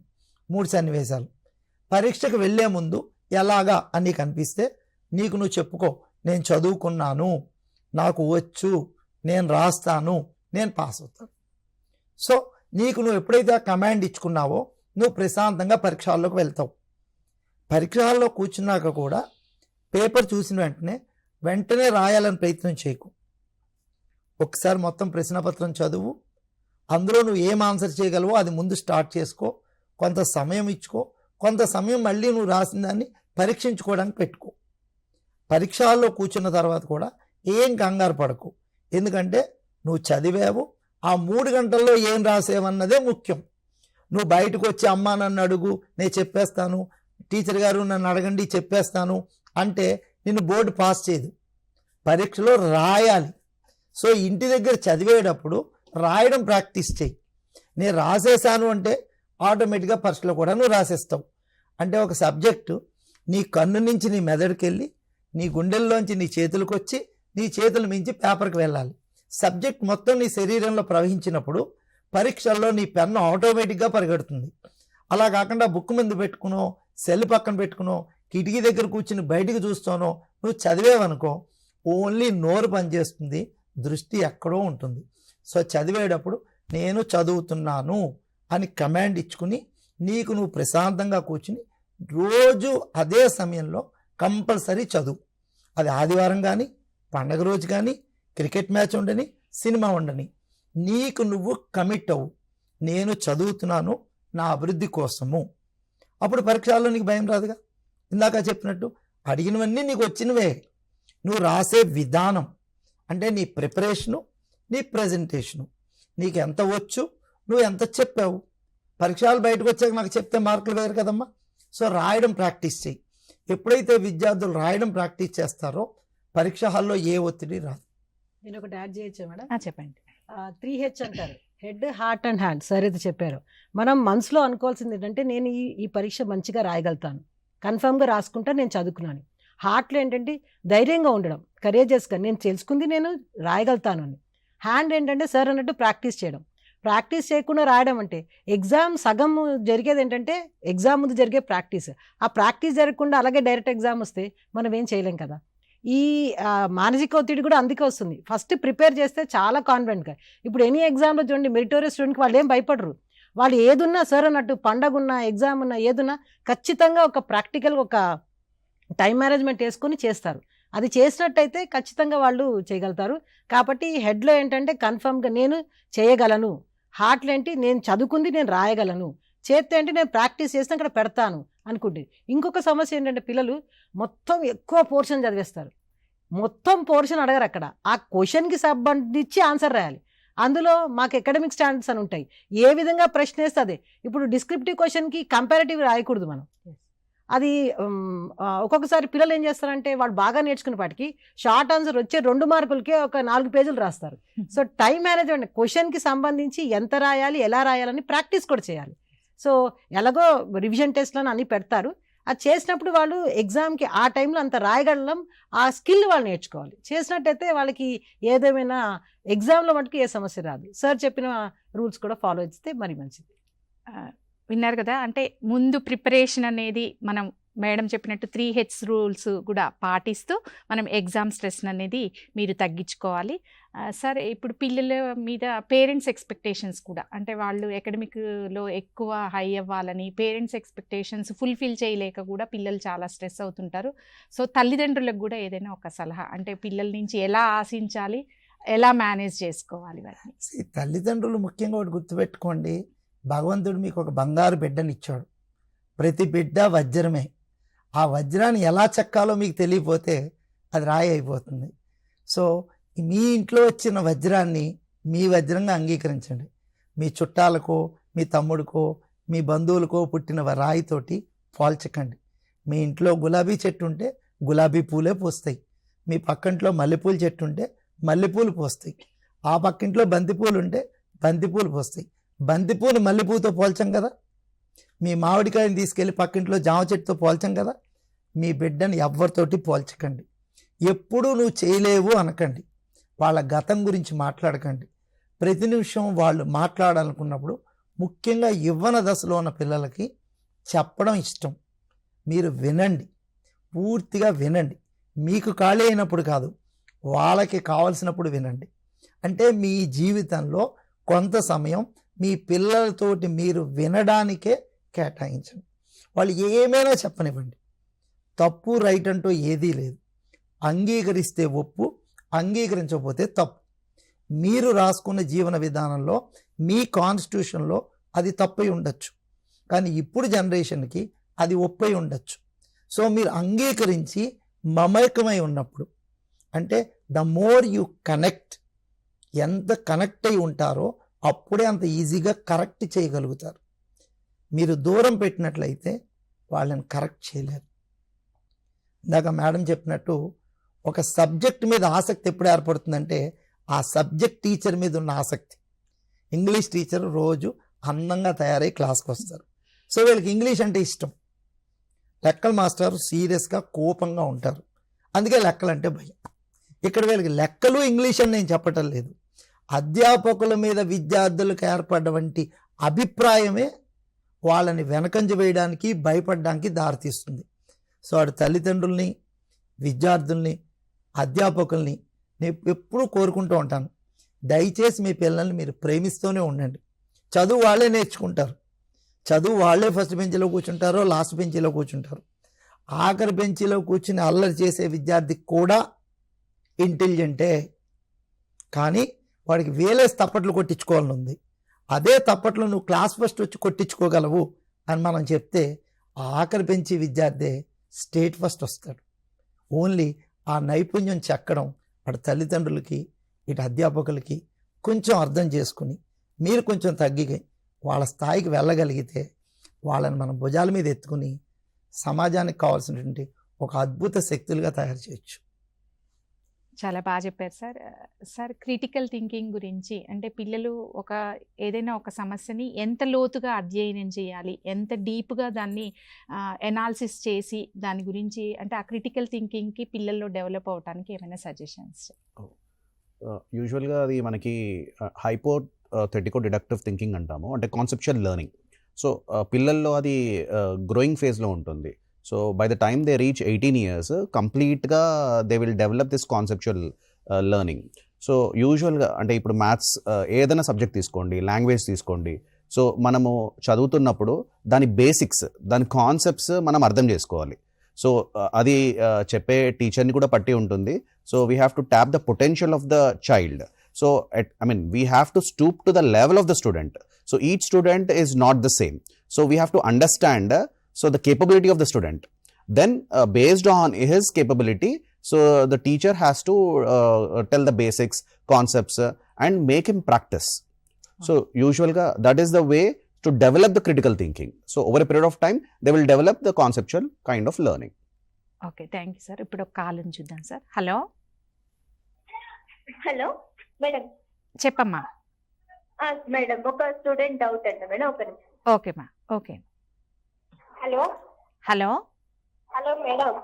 3 సన్నివేశాలు. పరీక్షకు వెళ్ళే ముందు ఎలాగా అని నీకు అనిపిస్తే నీకు నువ్వు చెప్పుకో, నేను చదువుకున్నాను, నాకు వచ్చు, నేను రాస్తాను, నేను పాస్ అవుతాను. సో నీకు నువ్వు ఎప్పుడైతే ఆ కమాండ్ ఇచ్చుకున్నావో నువ్వు ప్రశాంతంగా పరీక్ష హాల్లోకి వెళ్తావు. పరీక్ష హాల్లో కూర్చున్నాక కూడా పేపర్ చూసిన వెంటనే రాయాలని ప్రయత్నం చేయకు. ఒకసారి మొత్తం ప్రశ్నపత్రం చదువు, అందులో నువ్వు ఏం ఆన్సర్ చేయగలవో అది ముందు స్టార్ట్ చేసుకో. కొంత సమయం ఇచ్చుకో, కొంత సమయం మళ్ళీ నువ్వు రాసిన దాన్ని పరీక్షించుకోవడానికి పెట్టుకో. పరీక్ష హాల్లో కూర్చున్న తర్వాత కూడా ఏం కంగారు పడకు. ఎందుకంటే నువ్వు చదివావు, ఆ 3 గంటల్లో ఏం రాసేవన్నదే ముఖ్యం. నువ్వు బయటకు వచ్చి అమ్మా నన్ను అడుగు నేను చెప్పేస్తాను, టీచర్ గారు నన్ను అడగండి చెప్పేస్తాను అంటే నిన్ను బోర్డు పాస్ చేయదు. పరీక్షలో రాయాలి. సో ఇంటి దగ్గర చదివేటప్పుడు రాయడం ప్రాక్టీస్ చేయి. నేను రాసేసాను అంటే ఆటోమేటిక్గా పరీక్షలో కూడా నువ్వు రాసేస్తావు. అంటే ఒక సబ్జెక్టు నీ కన్ను నుంచి నీ మెదడుకి వెళ్ళి నీ గుండెల్లోంచి నీ చేతులకు వచ్చి నీ చేతుల మించి పేపర్కి వెళ్ళాలి. సబ్జెక్ట్ మొత్తం నీ శరీరంలో ప్రవహించినప్పుడు పరీక్షల్లో నీ పెన్ను ఆటోమేటిక్గా పరిగెడుతుంది. అలా కాకుండా బుక్ ముందు పెట్టుకునో సెల్ పక్కన పెట్టుకునో కిటికీ దగ్గర కూర్చుని బయటికి చూస్తానో నువ్వు చదివేవనుకో ఓన్లీ నోరు పనిచేస్తుంది, దృష్టి ఎక్కడో ఉంటుంది. సో చదివేటప్పుడు నేను చదువుతున్నాను అని కమాండ్ ఇచ్చుకుని నీకు నువ్వు ప్రశాంతంగా కూర్చుని రోజు అదే సమయంలో కంపల్సరీ చదువు. అది ఆదివారం కానీ, పండగ రోజు కానీ, క్రికెట్ మ్యాచ్ ఉండని, సినిమా ఉండని, నీకు నువ్వు కమిట్ అవ్వు. నేను చదువుతున్నాను నా అభివృద్ధి కోసము. అప్పుడు పరీక్షల్లో నీకు భయం రాదుగా. ఇందాక చెప్పినట్టు అడిగినవన్నీ నీకు వచ్చినవే. నువ్వు రాసే విధానం అంటే నీ ప్రిపరేషను, నీ ప్రజెంటేషను, నీకు ఎంత వచ్చు, నువ్వు ఎంత చెప్పావు. పరీక్షలు బయటకు వచ్చాక నాకు చెప్తే మార్కులు వేరు కదమ్మా. సో రాయడం ప్రాక్టీస్ చేయి. ఎప్పుడైతే విద్యార్థులు రాయడం ప్రాక్టీస్ చేస్తారో పరీక్ష హాల్లో ఏ ఒత్తిడి రాదు. నేను ఒకటి యాడ్ చేయొచ్చా మేడం? చెప్పండి. 3H అంటారు, head, heart and hand. Sir అయితే చెప్పారు. మనం మనసులో అనుకోవాల్సింది ఏంటంటే నేను ఈ పరీక్ష మంచిగా రాయగలుగుతాను, కన్ఫర్మ్గా రాసుకుంటా, నేను చదువుకున్నాను. హార్ట్లో ఏంటంటే ధైర్యంగా ఉండడం, కరేజియస్గా నేను తెలుసుకుంది నేను రాయగలుగుతాను అని. హ్యాండ్ ఏంటంటే సార్ అన్నట్టు ప్రాక్టీస్ చేయడం. ప్రాక్టీస్ చేయకుండా రాయడం అంటే ఎగ్జామ్ సగం జరిగేది ఏంటంటే ఎగ్జామ్ ముందు జరిగే ప్రాక్టీస్. ఆ ప్రాక్టీస్ జరగకుండా అలాగే డైరెక్ట్ ఎగ్జామ్ వస్తే మనం ఏం చేయలేం కదా. ఈ మానసిక ఒత్తిడి కూడా అందుకే వస్తుంది. ఫస్ట్ ప్రిపేర్ చేస్తే చాలా కాన్ఫిడెంట్గా. ఇప్పుడు ఎనీ ఎగ్జామ్లో చూడండి, మెరిటోరియస్ స్టూడెంట్కి వాళ్ళు ఏం భయపడరు. వాళ్ళు ఏదున్నా సార్ అన్నట్టు, పండగ ఉన్నా ఎగ్జామ్ ఉన్నా ఏదున్నా ఖచ్చితంగా ఒక ప్రాక్టికల్ ఒక టైం మేనేజ్మెంట్ వేసుకొని చేస్తారు. అది చేసినట్టయితే ఖచ్చితంగా వాళ్ళు చేయగలుగుతారు. కాబట్టి హెడ్లో ఏంటంటే కన్ఫర్మ్గా నేను చేయగలను, హార్ట్లో ఏంటి నేను చదువుకుంది నేను రాయగలను, చేస్తే ఏంటి నేను ప్రాక్టీస్ చేస్తే అక్కడ పెడతాను అనుకుంటుంది. ఇంకొక సమస్య ఏంటంటే పిల్లలు మొత్తం ఎక్కువ పోర్షన్ చదివేస్తారు, మొత్తం పోర్షన్ అడగరు. అక్కడ ఆ క్వశ్చన్కి సంబంధించి ఆన్సర్ రాయాలి. అందులో మాకు అకాడమిక్ స్టాండర్డ్స్ అని ఉంటాయి, ఏ విధంగా ప్రశ్న వేస్తే అదే. ఇప్పుడు డిస్క్రిప్టివ్ క్వశ్చన్కి కంపారిటివ్ రాయకూడదు మనం. అది ఒక్కొక్కసారి పిల్లలు ఏం చేస్తారంటే వాళ్ళు బాగా నేర్చుకునే పాటికి షార్ట్ ఆన్సర్ వచ్చే 2 మార్కులకే ఒక 4 పేజీలు రాస్తారు. సో టైం మేనేజ్మెంట్, క్వశ్చన్కి సంబంధించి ఎంత రాయాలి, ఎలా రాయాలని ప్రాక్టీస్ కూడా చేయాలి. సో ఎలాగో రివిజన్ టెస్ట్లను అన్నీ పెడతారు. అది చేసినప్పుడు వాళ్ళు ఎగ్జామ్కి ఆ టైంలో అంత రాయగలం, ఆ స్కిల్ వాళ్ళు నేర్చుకోవాలి. చేసినట్టయితే వాళ్ళకి ఏదేమైనా ఎగ్జామ్లో మటుకు ఏ సమస్య రాదు. సార్ చెప్పిన రూల్స్ కూడా ఫాలో చేస్తే మరి మంచిది. విన్నారు కదా. అంటే ముందు ప్రిపరేషన్ అనేది మనం మేడం చెప్పినట్టు 3H రూల్స్ కూడా పాటిస్తూ మనం ఎగ్జామ్ స్ట్రెస్ అనేది మీరు తగ్గించుకోవాలి. సరే, ఇప్పుడు పిల్లల మీద పేరెంట్స్ ఎక్స్పెక్టేషన్స్ కూడా, అంటే వాళ్ళు అకాడమిక్లో ఎక్కువ హై అవ్వాలని పేరెంట్స్ ఎక్స్పెక్టేషన్స్ ఫుల్ఫిల్ చేయలేక కూడా పిల్లలు చాలా స్ట్రెస్ అవుతుంటారు. సో తల్లిదండ్రులకు కూడా ఏదైనా ఒక సలహా, అంటే పిల్లల నుంచి ఎలా ఆశించాలి, ఎలా మేనేజ్ చేసుకోవాలి వాటిని? తల్లిదండ్రులు ముఖ్యంగా ఒకటి గుర్తుపెట్టుకోండి, భగవంతుడు మీకు ఒక బంగారు బిడ్డనిచ్చాడు. ప్రతి బిడ్డ వజ్రమే. ఆ వజ్రాన్ని ఎలా చెక్కాలో మీకు తెలియపోతే అది రాయి అయిపోతుంది. సో మీ ఇంట్లో వచ్చిన వజ్రాన్ని మీ వజ్రంగా అంగీకరించండి. మీ చుట్టాలకో, మీ తమ్ముడికో, మీ బంధువులకో పుట్టిన రాయితోటి పోల్చకండి. మీ ఇంట్లో గులాబీ చెట్టు ఉంటే గులాబీ పూలే పూస్తాయి, మీ పక్కింట్లో మల్లెపూల చెట్టు ఉంటే మల్లెపూలు పూస్తాయి, ఆ పక్కింట్లో బంతిపూలు ఉంటే బంతిపూలు పూస్తాయి. బంతిపూలు మల్లెపూతో పోల్చం కదా. మీ మామిడికాయని తీసుకెళ్ళి పక్కింట్లో జామ చెట్టుతో పోల్చం కదా. మీ బిడ్డని ఎవరితోటి పోల్చకండి. ఎప్పుడూ నువ్వు చేయలేవు అనకండి. వాళ్ళ గతం గురించి మాట్లాడకండి. ప్రతి నిమిషం వాళ్ళు మాట్లాడాలనుకున్నప్పుడు ముఖ్యంగా యవ్వన దశలో ఉన్న పిల్లలకి చెప్పడం ఇష్టం. మీరు వినండి, పూర్తిగా వినండి. మీకు ఖాళీ అయినప్పుడు కాదు, వాళ్ళకి కావాల్సినప్పుడు వినండి. అంటే మీ జీవితంలో కొంత సమయం మీ పిల్లలతోటి మీరు వినడానికే కేటాయించండి. వాళ్ళు ఏమైనా చెప్పనివ్వండి, తప్పు రైట్ అంటూ ఏదీ లేదు. అంగీకరిస్తే ఒప్పు, అంగీకరించకపోతే తప్పు. మీరు రాసుకున్న జీవన విధానంలో మీ కాన్స్టిట్యూషన్లో అది తప్పై ఉండొచ్చు, కానీ ఇప్పుడు జనరేషన్కి అది ఒప్పై ఉండొచ్చు. సో మీరు అంగీకరించి మమేకమై ఉన్నప్పుడు, అంటే ద మోర్ యు కనెక్ట్, ఎంత కనెక్ట్ అయి ఉంటారో అప్పుడే అంత ఈజీగా కరెక్ట్ చేయగలుగుతారు. మీరు దూరం పెట్టినట్లయితే వాళ్ళని కరెక్ట్ చేయలేరు. ఇందాక మేడం చెప్పినట్టు ఒక సబ్జెక్ట్ మీద ఆసక్తి ఎప్పుడు ఏర్పడుతుందంటే ఆ సబ్జెక్ట్ టీచర్ మీద ఉన్న ఆసక్తి. ఇంగ్లీష్ టీచర్ రోజు అందంగా తయారై క్లాస్కి వస్తారు, సో వీళ్ళకి ఇంగ్లీష్ అంటే ఇష్టం. లెక్కల మాస్టర్ సీరియస్గా కోపంగా ఉంటారు, అందుకే లెక్కలు అంటే భయం. ఇక్కడ వీళ్ళకి లెక్కలు ఇంగ్లీష్ అని నేను చెప్పటం లేదు, అధ్యాపకుల మీద విద్యార్థులకు ఏర్పడ్డవంటి అభిప్రాయమే వాళ్ళని వెనకంజ వేయడానికి, భయపడడానికి దారితీస్తుంది. సో అటు తల్లిదండ్రుల్ని, విద్యార్థుల్ని, అధ్యాపకుల్ని నేను ఎప్పుడూ కోరుకుంటూ ఉంటాను, దయచేసి మీ పిల్లల్ని మీరు ప్రేమిస్తూనే ఉండండి. చదువు వాళ్ళే నేర్చుకుంటారు, చదువు వాళ్ళే ఫస్ట్ బెంచ్లో కూర్చుంటారో లాస్ట్ బెంచ్లో కూర్చుంటారు. ఆఖరి బెంచ్లో కూర్చుని అల్లరి చేసే విద్యార్థికి కూడా ఇంటెలిజెంటే, కానీ వాడికి వేలేసి తప్పట్లు కొట్టించుకోవాలని ఉంది. అదే తప్పట్లు నువ్వు క్లాస్ ఫస్ట్ వచ్చి కొట్టించుకోగలవు అని మనం చెప్తే ఆఖరి బెంచి విద్యార్థి స్టేట్ ఫస్ట్ వస్తాడు. ఓన్లీ ఆ నైపుణ్యం చెక్కడం అటు తల్లిదండ్రులకి ఇటు అధ్యాపకులకి కొంచెం అర్థం చేసుకుని మీరు కొంచెం తగ్గి వాళ్ళ స్థాయికి వెళ్ళగలిగితే వాళ్ళని మనం భుజాల మీద ఎత్తుకుని సమాజానికి కావాల్సినటువంటి ఒక అద్భుత శక్తులుగా తయారు చేయొచ్చు. చాలా బాగా చెప్పారు సార్. సార్, క్రిటికల్ థింకింగ్ గురించి, అంటే పిల్లలు ఏదైనా ఒక సమస్యని ఎంత లోతుగా అధ్యయనం చేయాలి, ఎంత డీప్గా దాన్ని ఎనాలిసిస్ చేసి దాని గురించి, అంటే ఆ క్రిటికల్ థింకింగ్కి పిల్లల్లో డెవలప్ అవడానికి ఏమైనా సజెషన్స్? యూజువల్గా అది మనకి హైపోథెటికో డిడక్టివ్ థింకింగ్ అంటాము, అంటే కాన్సెప్చువల్ లెర్నింగ్. సో పిల్లల్లో అది గ్రోయింగ్ ఫేజ్లో ఉంటుంది. So by the time they reach 18 years, కంప్లీట్గా they will develop this conceptual learning. So యూజువల్గా అంటే ఇప్పుడు మ్యాథ్స్ ఏదైనా సబ్జెక్ట్ తీసుకోండి, లాంగ్వేజ్ తీసుకోండి, సో మనము చదువుతున్నప్పుడు దాని బేసిక్స్, దాని కాన్సెప్ట్స్ మనం అర్థం చేసుకోవాలి. సో అది చెప్పే టీచర్ని కూడా పట్టి ఉంటుంది. So we have to tap the potential of the child. So we have to stoop to the level of the student. So each student is not the same. So we have to understand the capability of the student. Then based on his capability, so the teacher has to tell the basics, concepts, and make him practice. So usually that is the way to develop the critical thinking. So over a period of time, they will develop the conceptual kind of learning. Okay, thank you sir. ఇప్పుడు ఒక call చూద్దాం sir. Hello hello madam. చెప్పమ్మా. Madam, ఒక student doubt అంట madam, ఒక నిమిషం. ఓకేమ్మా, okay. Hello hello hello madam,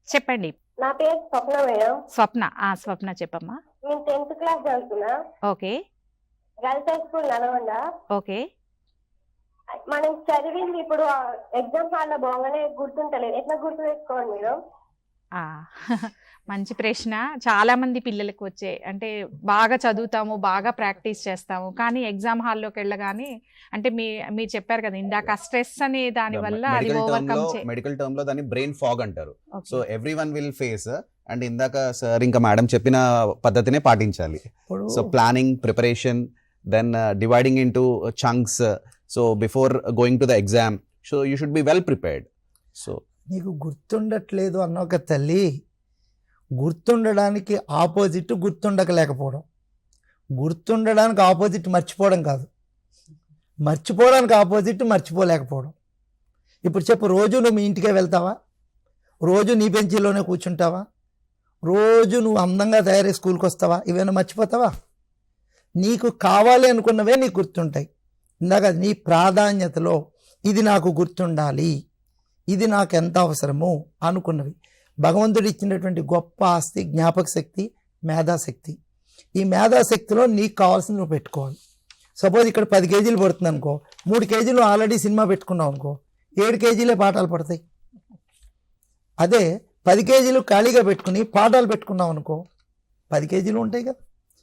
చెప్పండి. నా పేరు స్వప్న మేడం. స్వప్న చెప్పమ్మా. నేను 10th క్లాస్ చదువుతున్నా. Okay. Girls high school Nalgonda. Okay. మనం చదివింది ఇప్పుడు ఎగ్జామ్ హాల్లో బాగానే గుర్తుంటలేదు, ఎట్లా గుర్తు పెట్టుకోండి మేడం? మంచి ప్రశ్న. చాలా మంది పిల్లలకు వచ్చే, అంటే బాగా చదువుతాము, బాగా ప్రాక్టీస్ చేస్తాము, కానీ ఎగ్జామ్ హాల్లోకి వెళ్ళగానే, అంటే మీరు చెప్పారు కదా ఇందాక, స్ట్రెస్ అనే దాని వల్ల అది ఓవర్కమ్ మెడికల్ టర్మ్ లో దాన్ని బ్రెయిన్ ఫాగ్ అంటారు. So everyone will face, and ఇందాక సార్ ఇంకా మేడం చెప్పిన పద్ధతినే పాటించాలి. So planning, preparation, then dividing into chunks. So before going to the exam, so you should be well prepared. So నీకు గుర్తుండట్లేదు అన్న ఒక తల్లి, గుర్తుండడానికి ఆపోజిట్ గుర్తుండకలేకపోవడం, గుర్తుండడానికి ఆపోజిట్ మర్చిపోవడం కాదు, మర్చిపోవడానికి ఆపోజిట్ మర్చిపోలేకపోవడం. ఇప్పుడు చెప్పు, రోజు నువ్వు మీ ఇంటికే వెళ్తావా? రోజు నీ బెంచీలోనే కూర్చుంటావా? రోజు నువ్వు అందంగా తయారై స్కూల్కి వస్తావా? ఇవేనా మర్చిపోతావా? నీకు కావాలి అనుకున్నవే నీకు గుర్తుంటాయి. ఇందాక నీ ప్రాధాన్యతలో ఇది నాకు గుర్తుండాలి, ఇది నాకు ఎంత అవసరము అనుకున్నవి. భగవంతుడు ఇచ్చినటువంటి గొప్ప ఆస్తి జ్ఞాపక శక్తి, మేధాశక్తి. ఈ మేధాశక్తిలో నీకు కావాల్సింది నువ్వు పెట్టుకోవాలి. సపోజ్ ఇక్కడ 10 కేజీలు పడుతుంది అనుకో, 3 కేజీలు ఆల్రెడీ సినిమా పెట్టుకున్నావు అనుకో, 7 కేజీలే పాఠాలు పడతాయి. అదే 10 కేజీలు ఖాళీగా పెట్టుకుని పాఠాలు పెట్టుకున్నావు అనుకో, 10 కేజీలు ఉంటాయి కదా.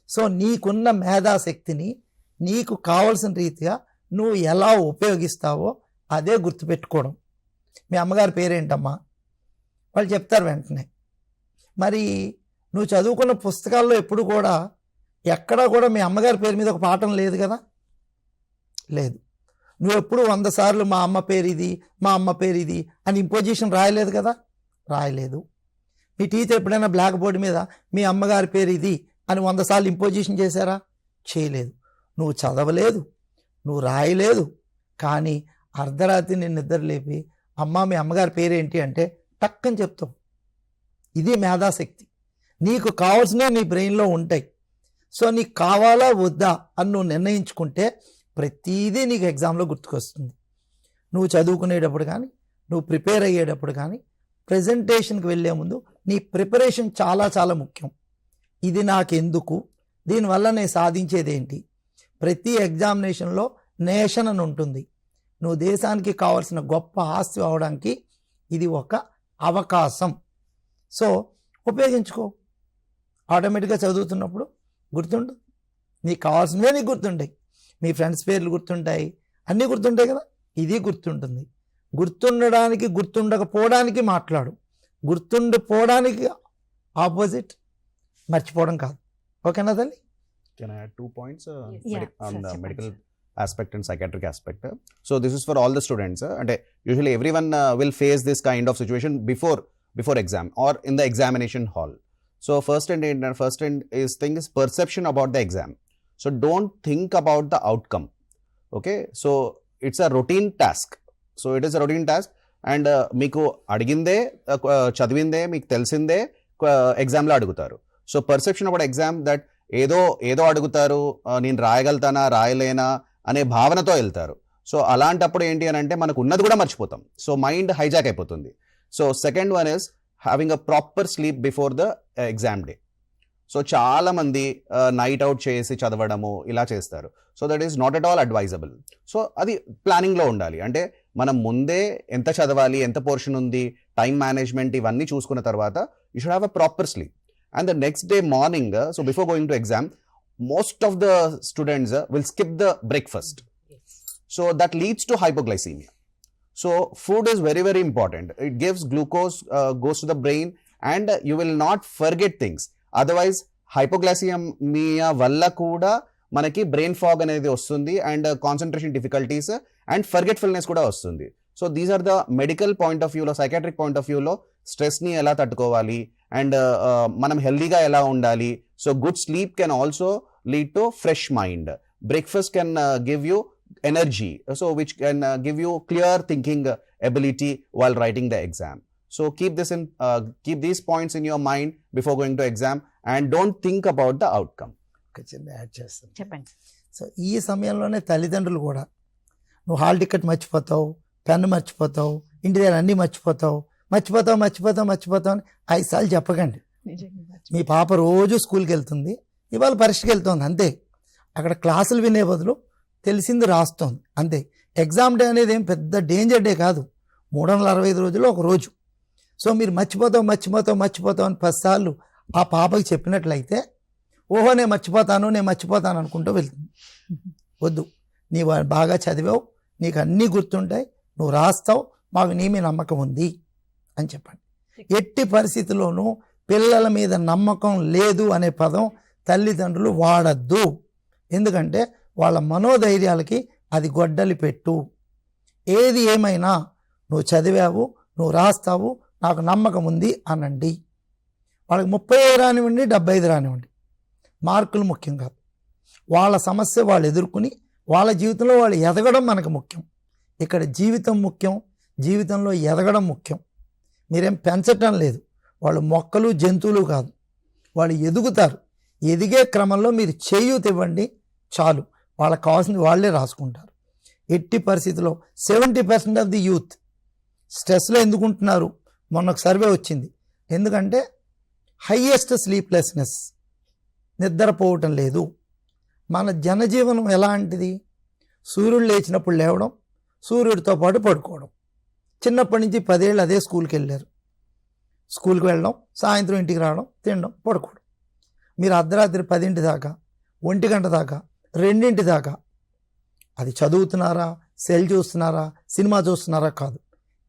సో నీకున్న మేధాశక్తిని నీకు కావాల్సిన రీతిగా నువ్వు ఎలా ఉపయోగిస్తావో అదే గుర్తుపెట్టుకోవడం. మీ అమ్మగారి పేరేంటమ్మా? వాళ్ళు చెప్తారు వెంటనే. మరి నువ్వు చదువుకున్న పుస్తకాల్లో ఎప్పుడు కూడా ఎక్కడా కూడా మీ అమ్మగారి పేరు మీద ఒక పాఠం లేదు కదా, లేదు. నువ్వు ఎప్పుడు 100 సార్లు మా అమ్మ పేరు ఇది, మా అమ్మ పేరు ఇది అని ఇంపోజిషన్ రాయలేదు కదా, రాయలేదు. మీ టీచర్ ఎప్పుడైనా బ్లాక్ బోర్డు మీద మీ అమ్మగారి పేరు ఇది అని 100 సార్లు ఇంపోజిషన్ చేశారా? చేయలేదు. నువ్వు చదవలేదు, నువ్వు రాయలేదు, కానీ అర్ధరాత్రి నేను నిద్ర లేపి అమ్మ మీ అమ్మగారి పేరేంటి అంటే టక్కని చెప్తావు. ఇది మేధాశక్తి. నీకు కావాల్సినవి నీ బ్రెయిన్లో ఉంటాయి. సో నీకు కావాలా వద్దా అని నువ్వు నిర్ణయించుకుంటే ప్రతిదీ నీకు ఎగ్జామ్లో గుర్తుకొస్తుంది. నువ్వు చదువుకునేటప్పుడు కానీ, నువ్వు ప్రిపేర్ అయ్యేటప్పుడు కానీ, ప్రజెంటేషన్కి వెళ్ళే ముందు నీ ప్రిపరేషన్ చాలా చాలా ముఖ్యం. ఇది నాకెందుకు, దీనివల్ల నేను సాధించేది ఏంటి. ప్రతి ఎగ్జామినేషన్లో నేషన్ అని ఉంటుంది. నువ్వు దేశానికి కావాల్సిన గొప్ప ఆస్తి అవడానికి ఇది ఒక అవకాశం. సో ఉపయోగించుకో. ఆటోమేటిక్గా చదువుతున్నప్పుడు గుర్తుండు, నీకు కావాల్సినవే నీకు గుర్తుంటాయి. మీ ఫ్రెండ్స్ పేర్లు గుర్తుంటాయి, అన్నీ గుర్తుంటాయి కదా, ఇది గుర్తుంటుంది. గుర్తుండడానికి గుర్తుండకపోవడానికి మాట్లాడు. గుర్తుండిపోవడానికి ఆపోజిట్ మర్చిపోవడం కాదు. ఓకేనా తల్లి? Can I add 2 points Yeah, on sir, the చెప్పండి. medical aspect and psychiatric aspect? So this is for all the students. And usually everyone will face this kind of situation before exam or in the examination hall. So first thing is perception about the exam. So don't think about the outcome. Okay, so it's a routine task. So it is a routine task, and మీకు అడిగిందే చదివిందే మీకు తెలిసిందే ఎగ్జామ్లో అడుగుతారు. So perception about exam that ఏదో అడుగుతారు, నేను రాయగలుగుతానా రాయలేనా అనే భావనతో వెళ్తారు. సో అలాంటప్పుడు ఏంటి అని అంటే మనకు ఉన్నది కూడా మర్చిపోతాం. సో మైండ్ హైజాక్ అయిపోతుంది. So second one is having a proper sleep before the exam day. So చాలా మంది నైట్ అవుట్ చేసి చదవడము ఇలా చేస్తారు. So that is not at all advisable. So అది ప్లానింగ్లో ఉండాలి. అంటే మనం ముందే ఎంత చదవాలి, ఎంత పోర్షన్ ఉంది, టైం మేనేజ్మెంట్ ఇవన్నీ చూసుకున్న తర్వాత you should have a proper sleep. And the next day morning, so before going to exam, most of the students will skip the breakfast. So that leads to hypoglycemia. So food is very, very important. It gives glucose, goes to the brain, and you will not forget things. Otherwise, hypoglycemia valla kuda manaki brain fog anedi vastundi, and concentration difficulties and forgetfulness kuda vastundi. So these are the medical point of view lo, psychiatric point of view lo stress ni ela tattukovali and మనం హెల్దీగా ఎలా ఉండాలి. So good sleep can also lead to fresh mind. Breakfast can give you energy, so which can give you clear thinking ability while writing the exam. So keep these points in your mind before going to exam and don't think about the outcome. ఒక చిన్న add చేస్తాను. చెప్పండి. So ఈ సమయంలోనే తల్లిదండ్రులు కూడా నువ్వు hall ticket మర్చిపోతావు, pen మర్చిపోతావు, ఇంటి దగ్గర అన్నీ మర్చిపోతావు అని 5 సార్లు చెప్పకండి. మీ పాప రోజు స్కూల్కి వెళ్తుంది, ఇవాళ పరీక్షకి వెళ్తుంది అంతే. అక్కడ క్లాసులు వినే బదులు తెలిసింది రాస్తుంది అంతే. ఎగ్జామ్ డే అనేది ఏం పెద్ద డేంజర్ డే కాదు, 365 రోజుల్లో ఒక రోజు. సో మీరు మర్చిపోతావు అని 10 సార్లు ఆ పాపకి చెప్పినట్లయితే ఓహో నేను మర్చిపోతాను అనుకుంటూ వెళ్తుంది. వద్దు, నీవు బాగా చదివావు, నీకు అన్నీ గుర్తుంటాయి, నువ్వు రాస్తావు, మాకు నీ మీద నమ్మకం ఉంది అని చెప్పండి. ఎట్టి పరిస్థితుల్లోనూ పిల్లల మీద నమ్మకం లేదు అనే పదం తల్లిదండ్రులు వాడద్దు. ఎందుకంటే వాళ్ళ మనోధైర్యాలకి అది గొడ్డలి పెట్టు. ఏది ఏమైనా నువ్వు చదివావు, నువ్వు రాస్తావు, నాకు నమ్మకం ఉంది అనండి. వాళ్ళకి 35 రానివ్వండి, 75 రానివ్వండి, మార్కులు ముఖ్యం కాదు. వాళ్ళ సమస్య వాళ్ళు ఎదుర్కొని వాళ్ళ జీవితంలో వాళ్ళు ఎదగడం మనకు ముఖ్యం. ఇక్కడ జీవితం ముఖ్యం, జీవితంలో ఎదగడం ముఖ్యం. మీరేం పెంచటం లేదు, వాళ్ళు మొక్కలు జంతువులు కాదు, వాళ్ళు ఎదుగుతారు. ఎదిగే క్రమంలో మీరు చేయూతివ్వండి చాలు, వాళ్ళకి కావాల్సింది వాళ్ళే రాసుకుంటారు. ఎట్టి పరిస్థితుల్లో 70% ఆఫ్ ది యూత్ స్ట్రెస్లో ఎందుకుంటున్నారు? మొన్న ఒక సర్వే వచ్చింది. ఎందుకంటే హైయెస్ట్ స్లీప్లెస్నెస్, నిద్రపోవటం లేదు. మన జనజీవనం ఎలాంటిది? సూర్యుడు లేచినప్పుడు లేవడం, సూర్యుడితో పాటు పడుకోవడం. చిన్నప్పటి నుంచి 10 ఏళ్ళు అదే స్కూల్కి వెళ్ళారు. స్కూల్కి వెళ్ళడం, సాయంత్రం ఇంటికి రావడం, తినడం, పడుకోవడం. మీరు అర్ధరాత్రి 10 దాకా, 1 గంట దాకా, 2 దాకా అది చదువుతున్నారా, సెల్ చూస్తున్నారా, సినిమా చూస్తున్నారా కాదు,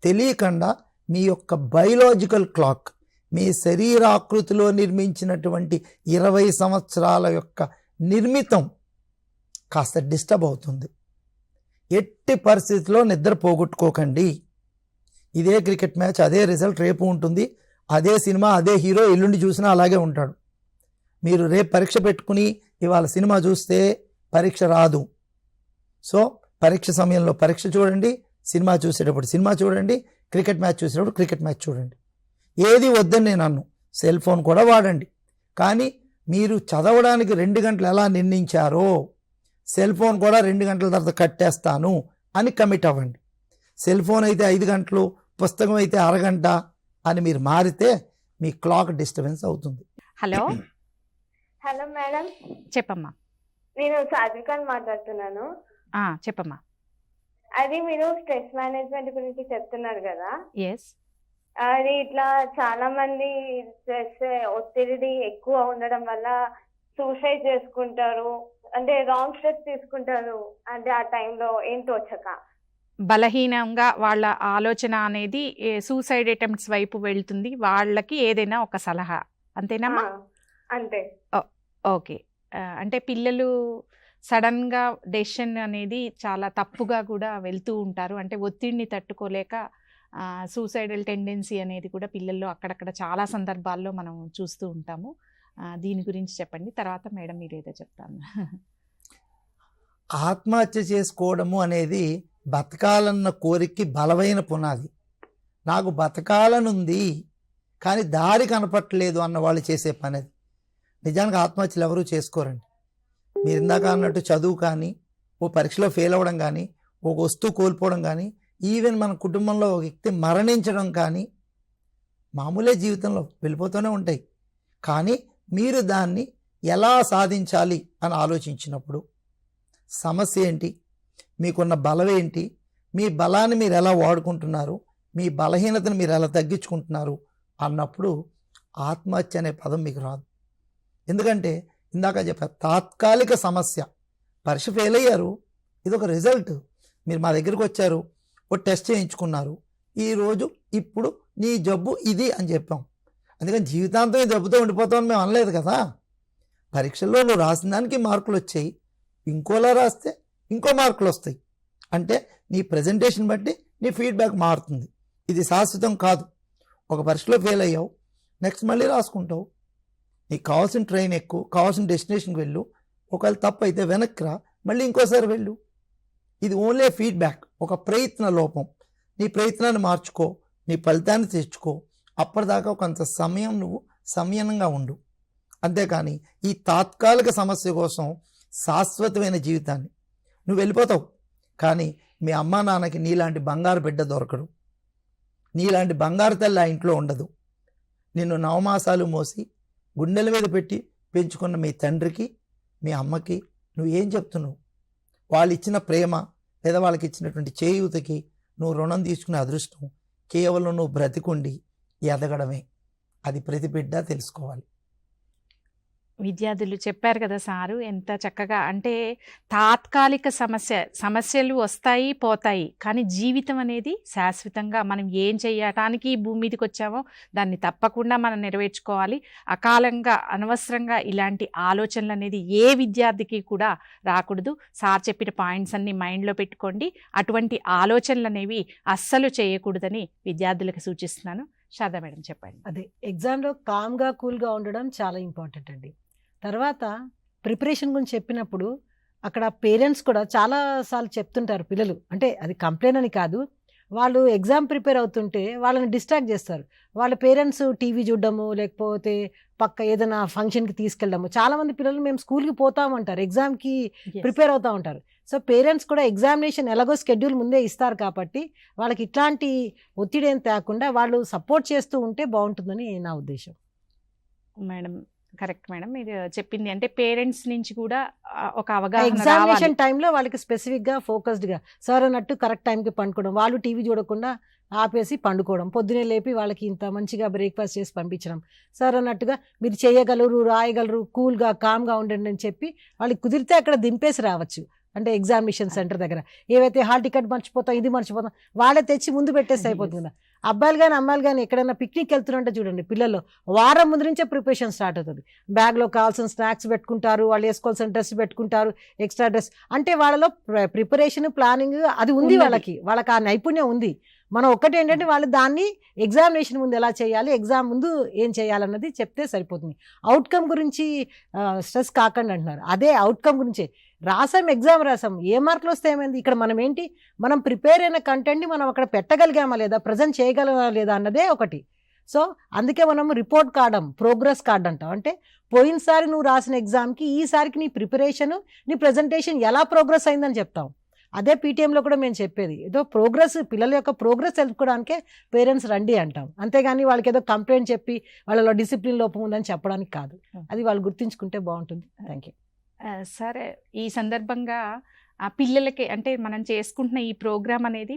తెలియకుండా మీ యొక్క బయోలాజికల్ క్లాక్, మీ శరీరాకృతిలో నిర్మించినటువంటి 20 సంవత్సరాల యొక్క నిర్మితం కాస్త డిస్టర్బ్ అవుతుంది. ఎట్టి పరిస్థితిలో నిద్ర పోగొట్టుకోకండి. ఇదే క్రికెట్ మ్యాచ్, అదే రిజల్ట్ రేపు ఉంటుంది, అదే సినిమా అదే హీరో ఎల్లుండి చూసినా అలాగే ఉంటాడు. మీరు రేపు పరీక్ష పెట్టుకుని ఇవాళ సినిమా చూస్తే పరీక్ష రాదు. సో పరీక్ష సమయంలో పరీక్ష చూడండి, సినిమా చూసేటప్పుడు సినిమా చూడండి, క్రికెట్ మ్యాచ్ చూసేటప్పుడు క్రికెట్ మ్యాచ్ చూడండి. ఏది వద్దని నేను అన్ను. సెల్ ఫోన్ కూడా వాడండి, కానీ మీరు చదవడానికి 2 గంటలు ఎలా నిర్ణయించారో సెల్ ఫోన్ కూడా 2 గంటల తర్వాత కట్టేస్తాను అని కమిట్ అవ్వండి. సెల్ ఫోన్ అయితే 5 గంటలు, పుస్తకం అయితే అరగంట అని మీరు మారితే మీ క్లాక్ డిస్టర్బెన్స్ అవుతుంది. హలో హలో మేడం, చెప్పమ్మా. నేను సాత్వికాని మాట్లాడుతున్నాను. చెప్పమ్మా. అది మీరు స్ట్రెస్ మేనేజ్మెంట్ గురించి చెప్తున్నారు కదా, ఎస్. అది ఇట్లా చాలా మంది స్ట్రెస్ ఒత్తిడి ఎక్కువ ఉండడం వల్ల సూసైడ్ చేసుకుంటారు, అంటే రాంగ్ స్టెప్స్ తీసుకుంటారు. అంటే ఆ టైంలో ఏం తోచక బలహీనంగా వాళ్ళ ఆలోచన అనేది సూసైడ్ అటెంప్ట్స్ వైపు వెళ్తుంది. వాళ్ళకి ఏదైనా ఒక సలహా, అంతేనమ్మా? అంతే. ఓకే. అంటే పిల్లలు సడన్గా డెసిషన్ అనేది చాలా తప్పుగా కూడా వెళ్తూ ఉంటారు. అంటే ఒత్తిడిని తట్టుకోలేక సూసైడల్ టెండెన్సీ అనేది కూడా పిల్లల్లో అక్కడక్కడ చాలా సందర్భాల్లో మనం చూస్తూ ఉంటాము. దీని గురించి చెప్పండి, తర్వాత మేడం మీరు ఏదో చెప్తాను. ఆత్మహత్య చేసుకోవడము అనేది బతకాలన్న కోరికకి బలమైన పునాది. నాకు బతకాలనుంది కానీ దారి కనపట్టలేదు అన్న వాళ్ళు చేసే పని అది. నిజానికి ఆత్మహత్యలు ఎవరూ చేసుకోరండి. మీరు ఇందాక అన్నట్టు చదువు కానీ, ఓ పరీక్షలో ఫెయిల్ అవ్వడం కానీ, ఒక వస్తువు కోల్పోవడం కానీ, ఈవెన్ మన కుటుంబంలో ఒక వ్యక్తి మరణించడం కానీ మామూలే, జీవితంలో వెళ్ళిపోతూనే ఉంటాయి. కానీ మీరు దాన్ని ఎలా సాధించాలి అని ఆలోచించినప్పుడు సమస్య ఏంటి, మీకున్న బలం ఏంటి, మీ బలాన్ని మీరు ఎలా వాడుకుంటున్నారు, మీ బలహీనతను మీరు ఎలా తగ్గించుకుంటున్నారు అన్నప్పుడు ఆత్మహత్య అనే పదం మీకు రాదు. ఎందుకంటే ఇందాక చెప్పా, తాత్కాలిక సమస్య. పరీక్ష ఫెయిల్ అయ్యారు, ఇది ఒక రిజల్ట్. మీరు మా దగ్గరికి వచ్చారు, ఓ టెస్ట్ చేయించుకున్నారు, ఈరోజు ఇప్పుడు నీ జబ్బు ఇది అని చెప్పాం. అందుకని జీవితాంతం ఈ జబ్బుతో ఉండిపోతామని మేము అనలేదు కదా. పరీక్షల్లో నువ్వు రాసిన దానికి మార్కులు వచ్చాయి, ఇంకోలా రాస్తే ఇంకో మార్కులు వస్తాయి. అంటే నీ ప్రజెంటేషన్ బట్టి నీ ఫీడ్బ్యాక్ మారుతుంది. ఇది శాశ్వతం కాదు. ఒక పరీక్షలో ఫెయిల్ అయ్యావు, నెక్స్ట్ మళ్ళీ రాసుకుంటావు. నీకు కావాల్సిన ట్రైన్ ఎక్కువ, కావాల్సిన డెస్టినేషన్కి వెళ్ళు. ఒకవేళ తప్పు అయితే వెనక్కి రా, మళ్ళీ ఇంకోసారి వెళ్ళు. ఇది ఓన్లీ ఫీడ్బ్యాక్, ఒక ప్రయత్న లోపం. నీ ప్రయత్నాన్ని మార్చుకో, నీ ఫలితాన్ని తెచ్చుకో. అప్పటిదాకా కొంత సమయం నువ్వు సంయమనంగా ఉండు. అంతేకాని ఈ తాత్కాలిక సమస్య కోసం శాశ్వతమైన జీవితాన్ని నువ్వు వెళ్ళిపోతావు. కానీ మీ అమ్మా నాన్నకి నీలాంటి బంగారు బిడ్డ దొరకడు, నీలాంటి బంగారు తల్లి ఆ ఇంట్లో ఉండదు. నిన్ను నవమాసాలు మోసి గుండెల మీద పెట్టి పెంచుకున్న మీ తండ్రికి, మీ అమ్మకి నువ్వు ఏం చెప్తున్నావు? వాళ్ళు ఇచ్చిన ప్రేమ లేదా వాళ్ళకి ఇచ్చినటువంటి చేయూతకి నువ్వు రుణం తీసుకునే అదృష్టం కేవలం నువ్వు బ్రతికుండి ఎదగడమే. అది ప్రతి బిడ్డ తెలుసుకోవాలి. విద్యార్థులు చెప్పారు కదా సారు, ఎంత చక్కగా. అంటే తాత్కాలిక సమస్యలు వస్తాయి పోతాయి, కానీ జీవితం అనేది శాశ్వతంగా. మనం ఏం చేయటానికి భూమి మీదకి వచ్చామో దాన్ని తప్పకుండా మనం నెరవేర్చుకోవాలి. అకాలంగా అనవసరంగా ఇలాంటి ఆలోచనలు అనేది ఏ విద్యార్థికి కూడా రాకూడదు. సార్ చెప్పిన పాయింట్స్ అన్ని మైండ్లో పెట్టుకోండి. అటువంటి ఆలోచనలు అనేవి అస్సలు చేయకూడదని విద్యార్థులకు సూచిస్తున్నాను. శారదా మేడం చెప్పండి. అదే ఎగ్జామ్లో కామ్గా కూల్గా ఉండడం చాలా ఇంపార్టెంట్ అండి. తర్వాత ప్రిపరేషన్ గురించి చెప్పినప్పుడు అక్కడ పేరెంట్స్ కూడా చాలాసార్లు చెప్తుంటారు పిల్లలు, అంటే అది కంప్లైంట్ అని కాదు, వాళ్ళు ఎగ్జామ్ ప్రిపేర్ అవుతుంటే వాళ్ళని డిస్ట్రాక్ట్ చేస్తారు. వాళ్ళ పేరెంట్స్ టీవీ చూడడము, లేకపోతే పక్క ఏదైనా ఫంక్షన్కి తీసుకెళ్ళడము. చాలామంది పిల్లలు మేము స్కూల్కి పోతామంటారు, ఎగ్జామ్కి ప్రిపేర్ అవుతూ ఉంటారు. సో పేరెంట్స్ కూడా ఎగ్జామినేషన్ ఎలాగో స్కెడ్యూల్ ముందే ఇస్తారు కాబట్టి వాళ్ళకి ఇట్లాంటి ఒత్తిడి ఏం తేకుండా వాళ్ళు సపోర్ట్ చేస్తూ ఉంటే బాగుంటుందని నా ఉద్దేశం. మేడం కరెక్ట్ మేడం మీరు చెప్పింది. అంటే పేరెంట్స్ నుంచి కూడా ఒక అవగాహన ఎగ్జామినేషన్ టైంలో వాళ్ళకి స్పెసిఫిక్గా ఫోకస్డ్గా సార్ అన్నట్టు కరెక్ట్ టైంకి పండుకోవడం, వాళ్ళు టీవీ చూడకుండా ఆపేసి పండుకోవడం, పొద్దునే లేపి వాళ్ళకి ఇంత మంచిగా బ్రేక్ఫాస్ట్ చేసి పంపించడం, సార్ అన్నట్టుగా మీరు చేయగలరు, రాయగలరు, కూల్గా కామ్గా ఉండండి అని చెప్పి వాళ్ళకి కుదిరితే అక్కడ దింపేసి రావచ్చు. అంటే ఎగ్జామినేషన్ సెంటర్ దగ్గర ఏవైతే హాల్ టికెట్ మర్చిపోతాం, ఇది మర్చిపోతాం, వాళ్ళే తెచ్చి ముందు పెట్టేసి అయిపోతుంది. అబ్బాయిలు కానీ అమ్మాయిలు కానీ ఎక్కడైనా పిక్నిక్ వెళ్తున్నట్టే చూడండి, పిల్లలు వారం ముందు నుంచే ప్రిపరేషన్ స్టార్ట్ అవుతుంది. బ్యాగ్లో కావాల్సిన స్నాక్స్ పెట్టుకుంటారు, వాళ్ళు వేసుకోవాల్సిన డ్రెస్ పెట్టుకుంటారు, ఎక్స్ట్రా డ్రెస్. అంటే వాళ్ళలో ప్రిపరేషన్ ప్లానింగ్ అది ఉంది, వాళ్ళకి ఆ నైపుణ్యం ఉంది. మనం ఒక్కటి ఏంటంటే వాళ్ళు దాన్ని ఎగ్జామినేషన్ ముందు ఎలా చేయాలి, ఎగ్జామ్ ముందు ఏం చేయాలన్నది చెప్తే సరిపోతుంది. అవుట్కమ్ గురించి స్ట్రెస్ కాకండి అంటున్నారు. అదే అవుట్కమ్ గురించే ఎగ్జామ్ రాసాం, ఏ మార్కులు వస్తే ఏమైంది. ఇక్కడ మనం ఏంటి, మనం ప్రిపేర్ అయిన కంటెంట్ని మనం అక్కడ పెట్టగలిగామా లేదా, ప్రజెంట్ చేయగలమా లేదా అన్నదే ఒకటి. సో అందుకే మనం రిపోర్ట్ కార్డ్, ప్రోగ్రెస్ కార్డ్ అంటాం. అంటే పోయినసారి నువ్వు రాసిన ఎగ్జామ్కి ఈసారికి నీ ప్రిపరేషన్, నీ ప్రజెంటేషన్ ఎలా ప్రోగ్రెస్ అయిందని చెప్తాం. అదే పీటీఎంలో కూడా మేము చెప్పేది, ఏదో ప్రోగ్రెస్, పిల్లల యొక్క ప్రోగ్రెస్ తెలుసుకోవడానికే పేరెంట్స్ రండి అంటాం. అంతేగాని వాళ్ళకి ఏదో కంప్లైంట్ చెప్పి వాళ్ళలో డిసిప్లిన్ లోపం ఉందని చెప్పడానికి కాదు. అది వాళ్ళు గుర్తుంచుకుంటే బాగుంటుంది. Thank you. సరే, ఈ సందర్భంగా పిల్లలకి అంటే మనం చేసుకుంటున్న ఈ ప్రోగ్రామ్ అనేది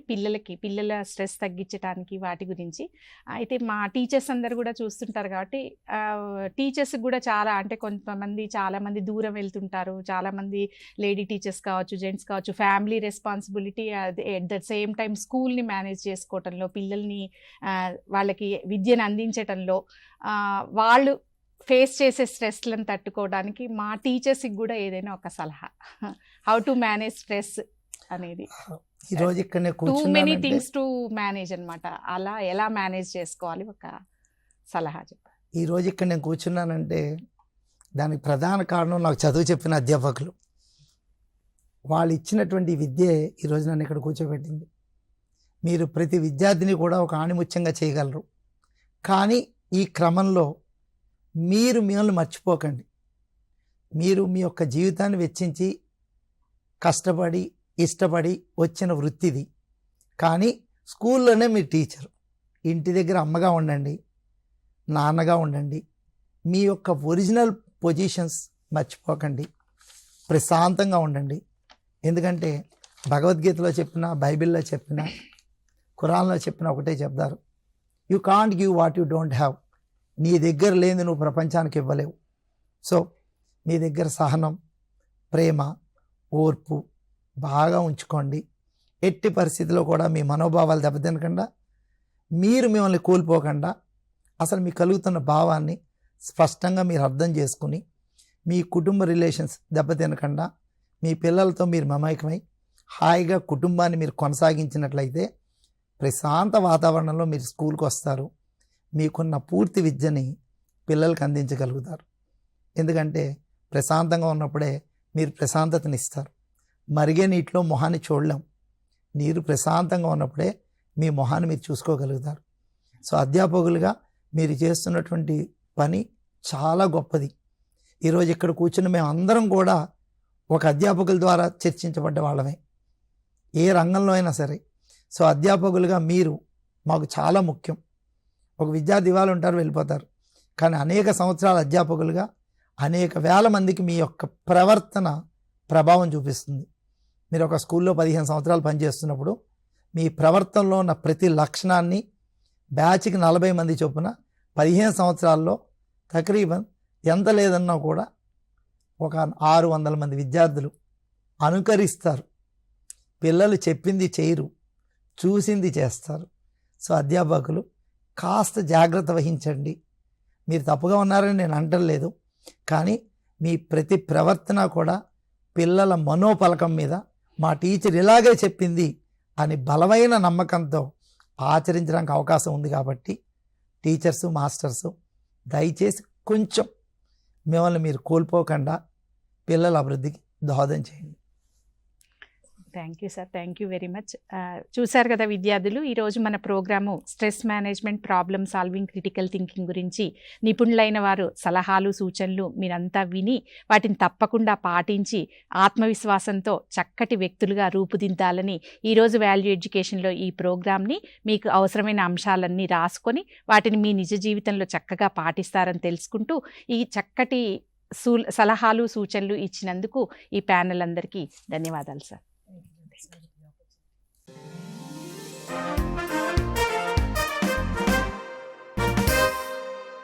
పిల్లల స్ట్రెస్ తగ్గించడానికి వాటి గురించి అయితే మా టీచర్స్ అందరు కూడా చూస్తుంటారు కాబట్టి టీచర్స్కి కూడా చాలామంది దూరం వెళ్తుంటారు. చాలామంది లేడీ టీచర్స్ కావచ్చు, జెంట్స్ కావచ్చు, family responsibility at the same time స్కూల్ని మేనేజ్ చేసుకోవటంలో, పిల్లల్ని వాళ్ళకి విద్యను అందించటంలో వాళ్ళు ఫేస్ చేసే స్ట్రెస్లను తట్టుకోవడానికి మా టీచర్స్కి కూడా ఏదైనా ఒక సలహా, హౌ టు మేనేజ్ స్ట్రెస్ అనేది. ఈరోజు ఇక్కడ too many things to manage అనమాట, అలా ఎలా మేనేజ్ చేసుకోవాలి ఒక సలహా చెప్పాలి. ఈరోజు ఇక్కడ నేను కూర్చున్నానంటే దానికి ప్రధాన కారణం నాకు చదువు చెప్పిన అధ్యాపకులు. వాళ్ళు ఇచ్చినటువంటి విద్యే ఈరోజు నన్ను ఇక్కడ కూర్చోబెట్టింది. మీరు ప్రతి విద్యార్థిని కూడా ఒక ఆణిముత్యంగా చేయగలరు, కానీ ఈ క్రమంలో మీరు మిమ్మల్ని మర్చిపోకండి. మీరు మీ యొక్క జీవితాన్ని వెచ్చించి కష్టపడి ఇష్టపడి వచ్చిన వృత్తిది. కానీ స్కూల్లోనే మీరు టీచర్, ఇంటి దగ్గర అమ్మగా ఉండండి, నాన్నగా ఉండండి. మీ యొక్క ఒరిజినల్ పొజిషన్స్ మర్చిపోకండి, ప్రశాంతంగా ఉండండి. ఎందుకంటే భగవద్గీతలో చెప్పిన, బైబిల్లో చెప్పిన, ఖురాన్లో చెప్పిన ఒకటే చెప్తారు, you can't give what you don't have. నీ దగ్గర లేని నువ్వు ప్రపంచానికి ఇవ్వలేవు. సో మీ దగ్గర సహనం, ప్రేమ, ఓర్పు బాగా ఉంచుకోండి. ఎట్టి పరిస్థితిలో కూడా మీ మనోభావాలు దెబ్బతినకుండా, మీరు మిమ్మల్ని కోల్పోకుండా, అసలు మీకు కలుగుతున్న భావాన్ని స్పష్టంగా మీరు అర్థం చేసుకుని, మీ కుటుంబ రిలేషన్స్ దెబ్బతినకుండా, మీ పిల్లలతో మీరు మమైకమై హాయిగా కుటుంబాన్ని మీరు కొనసాగించినట్లయితే ప్రశాంత వాతావరణంలో మీరు స్కూల్కి వస్తారు. మీకున్న పూర్తి విద్యని పిల్లలకు అందించగలుగుతారు. ఎందుకంటే ప్రశాంతంగా ఉన్నప్పుడే మీరు ప్రశాంతతని ఇస్తారు. మరిగే నీటిలో మొహాన్ని చూడలేం, నీరు ప్రశాంతంగా ఉన్నప్పుడే మీ మొహాన్ని మీరు చూసుకోగలుగుతారు. సో అధ్యాపకులుగా మీరు చేస్తున్నటువంటి పని చాలా గొప్పది. ఈరోజు ఇక్కడ కూర్చుని మేము అందరం కూడా ఒక అధ్యాపకుల ద్వారా చర్చించబడ్డ వాళ్ళమే, ఏ రంగంలో అయినా సరే. సో అధ్యాపకులుగా మీరు మాకు చాలా ముఖ్యం. ఒక విద్యార్థి ఇవాళ ఉంటారు, వెళ్ళిపోతారు, కానీ అనేక సంవత్సరాల అధ్యాపకులుగా అనేక వేల మందికి మీ యొక్క ప్రవర్తన ప్రభావం చూపిస్తుంది. మీరు ఒక స్కూల్లో 15 సంవత్సరాలు పనిచేస్తున్నప్పుడు మీ ప్రవర్తనలో ఉన్న ప్రతి లక్షణాన్ని బ్యాచ్కి 40 మంది చొప్పున 15 సంవత్సరాల్లో తక్రీబన్ ఎంత లేదన్నా కూడా ఒక 600 మంది విద్యార్థులు అనుకరిస్తారు. పిల్లలు చెప్పింది చేయరు, చూసింది చేస్తారు. సో అధ్యాపకులు కాస్త జాగ్రత్త వహించండి. మీరు తప్పుగా ఉన్నారని నేను అంటలేదు, కానీ మీ ప్రతి ప్రవర్తన కూడా పిల్లల మనోపలకం మీద మా టీచర్ ఇలాగే చెప్పింది అని బలమైన నమ్మకంతో ఆచరించడానికి అవకాశం ఉంది. కాబట్టి టీచర్సు, మాస్టర్సు దయచేసి కొంచెం మిమ్మల్ని మీరు కోల్పోకుండా పిల్లల అభివృద్ధికి దోహదం చేయండి. Thank you sir, thank you very much. చూశారు కదా విద్యార్థులు, ఈరోజు మన programme stress management, problem solving, critical thinking గురించి నిపుణులైన వారు సలహాలు, సూచనలు మీరంతా విని వాటిని తప్పకుండా పాటించి ఆత్మవిశ్వాసంతో చక్కటి వ్యక్తులుగా రూపుదిద్దాలని ఈరోజు వాల్యూ ఎడ్యుకేషన్లో ఈ ప్రోగ్రామ్ని మీకు అవసరమైన అంశాలన్నీ రాసుకొని వాటిని మీ నిజ జీవితంలో చక్కగా పాటిస్తారని తెలుసుకుంటూ ఈ చక్కటి సలహాలు, సూచనలు ఇచ్చినందుకు ఈ ప్యానెల్ అందరికీ ధన్యవాదాలు సార్.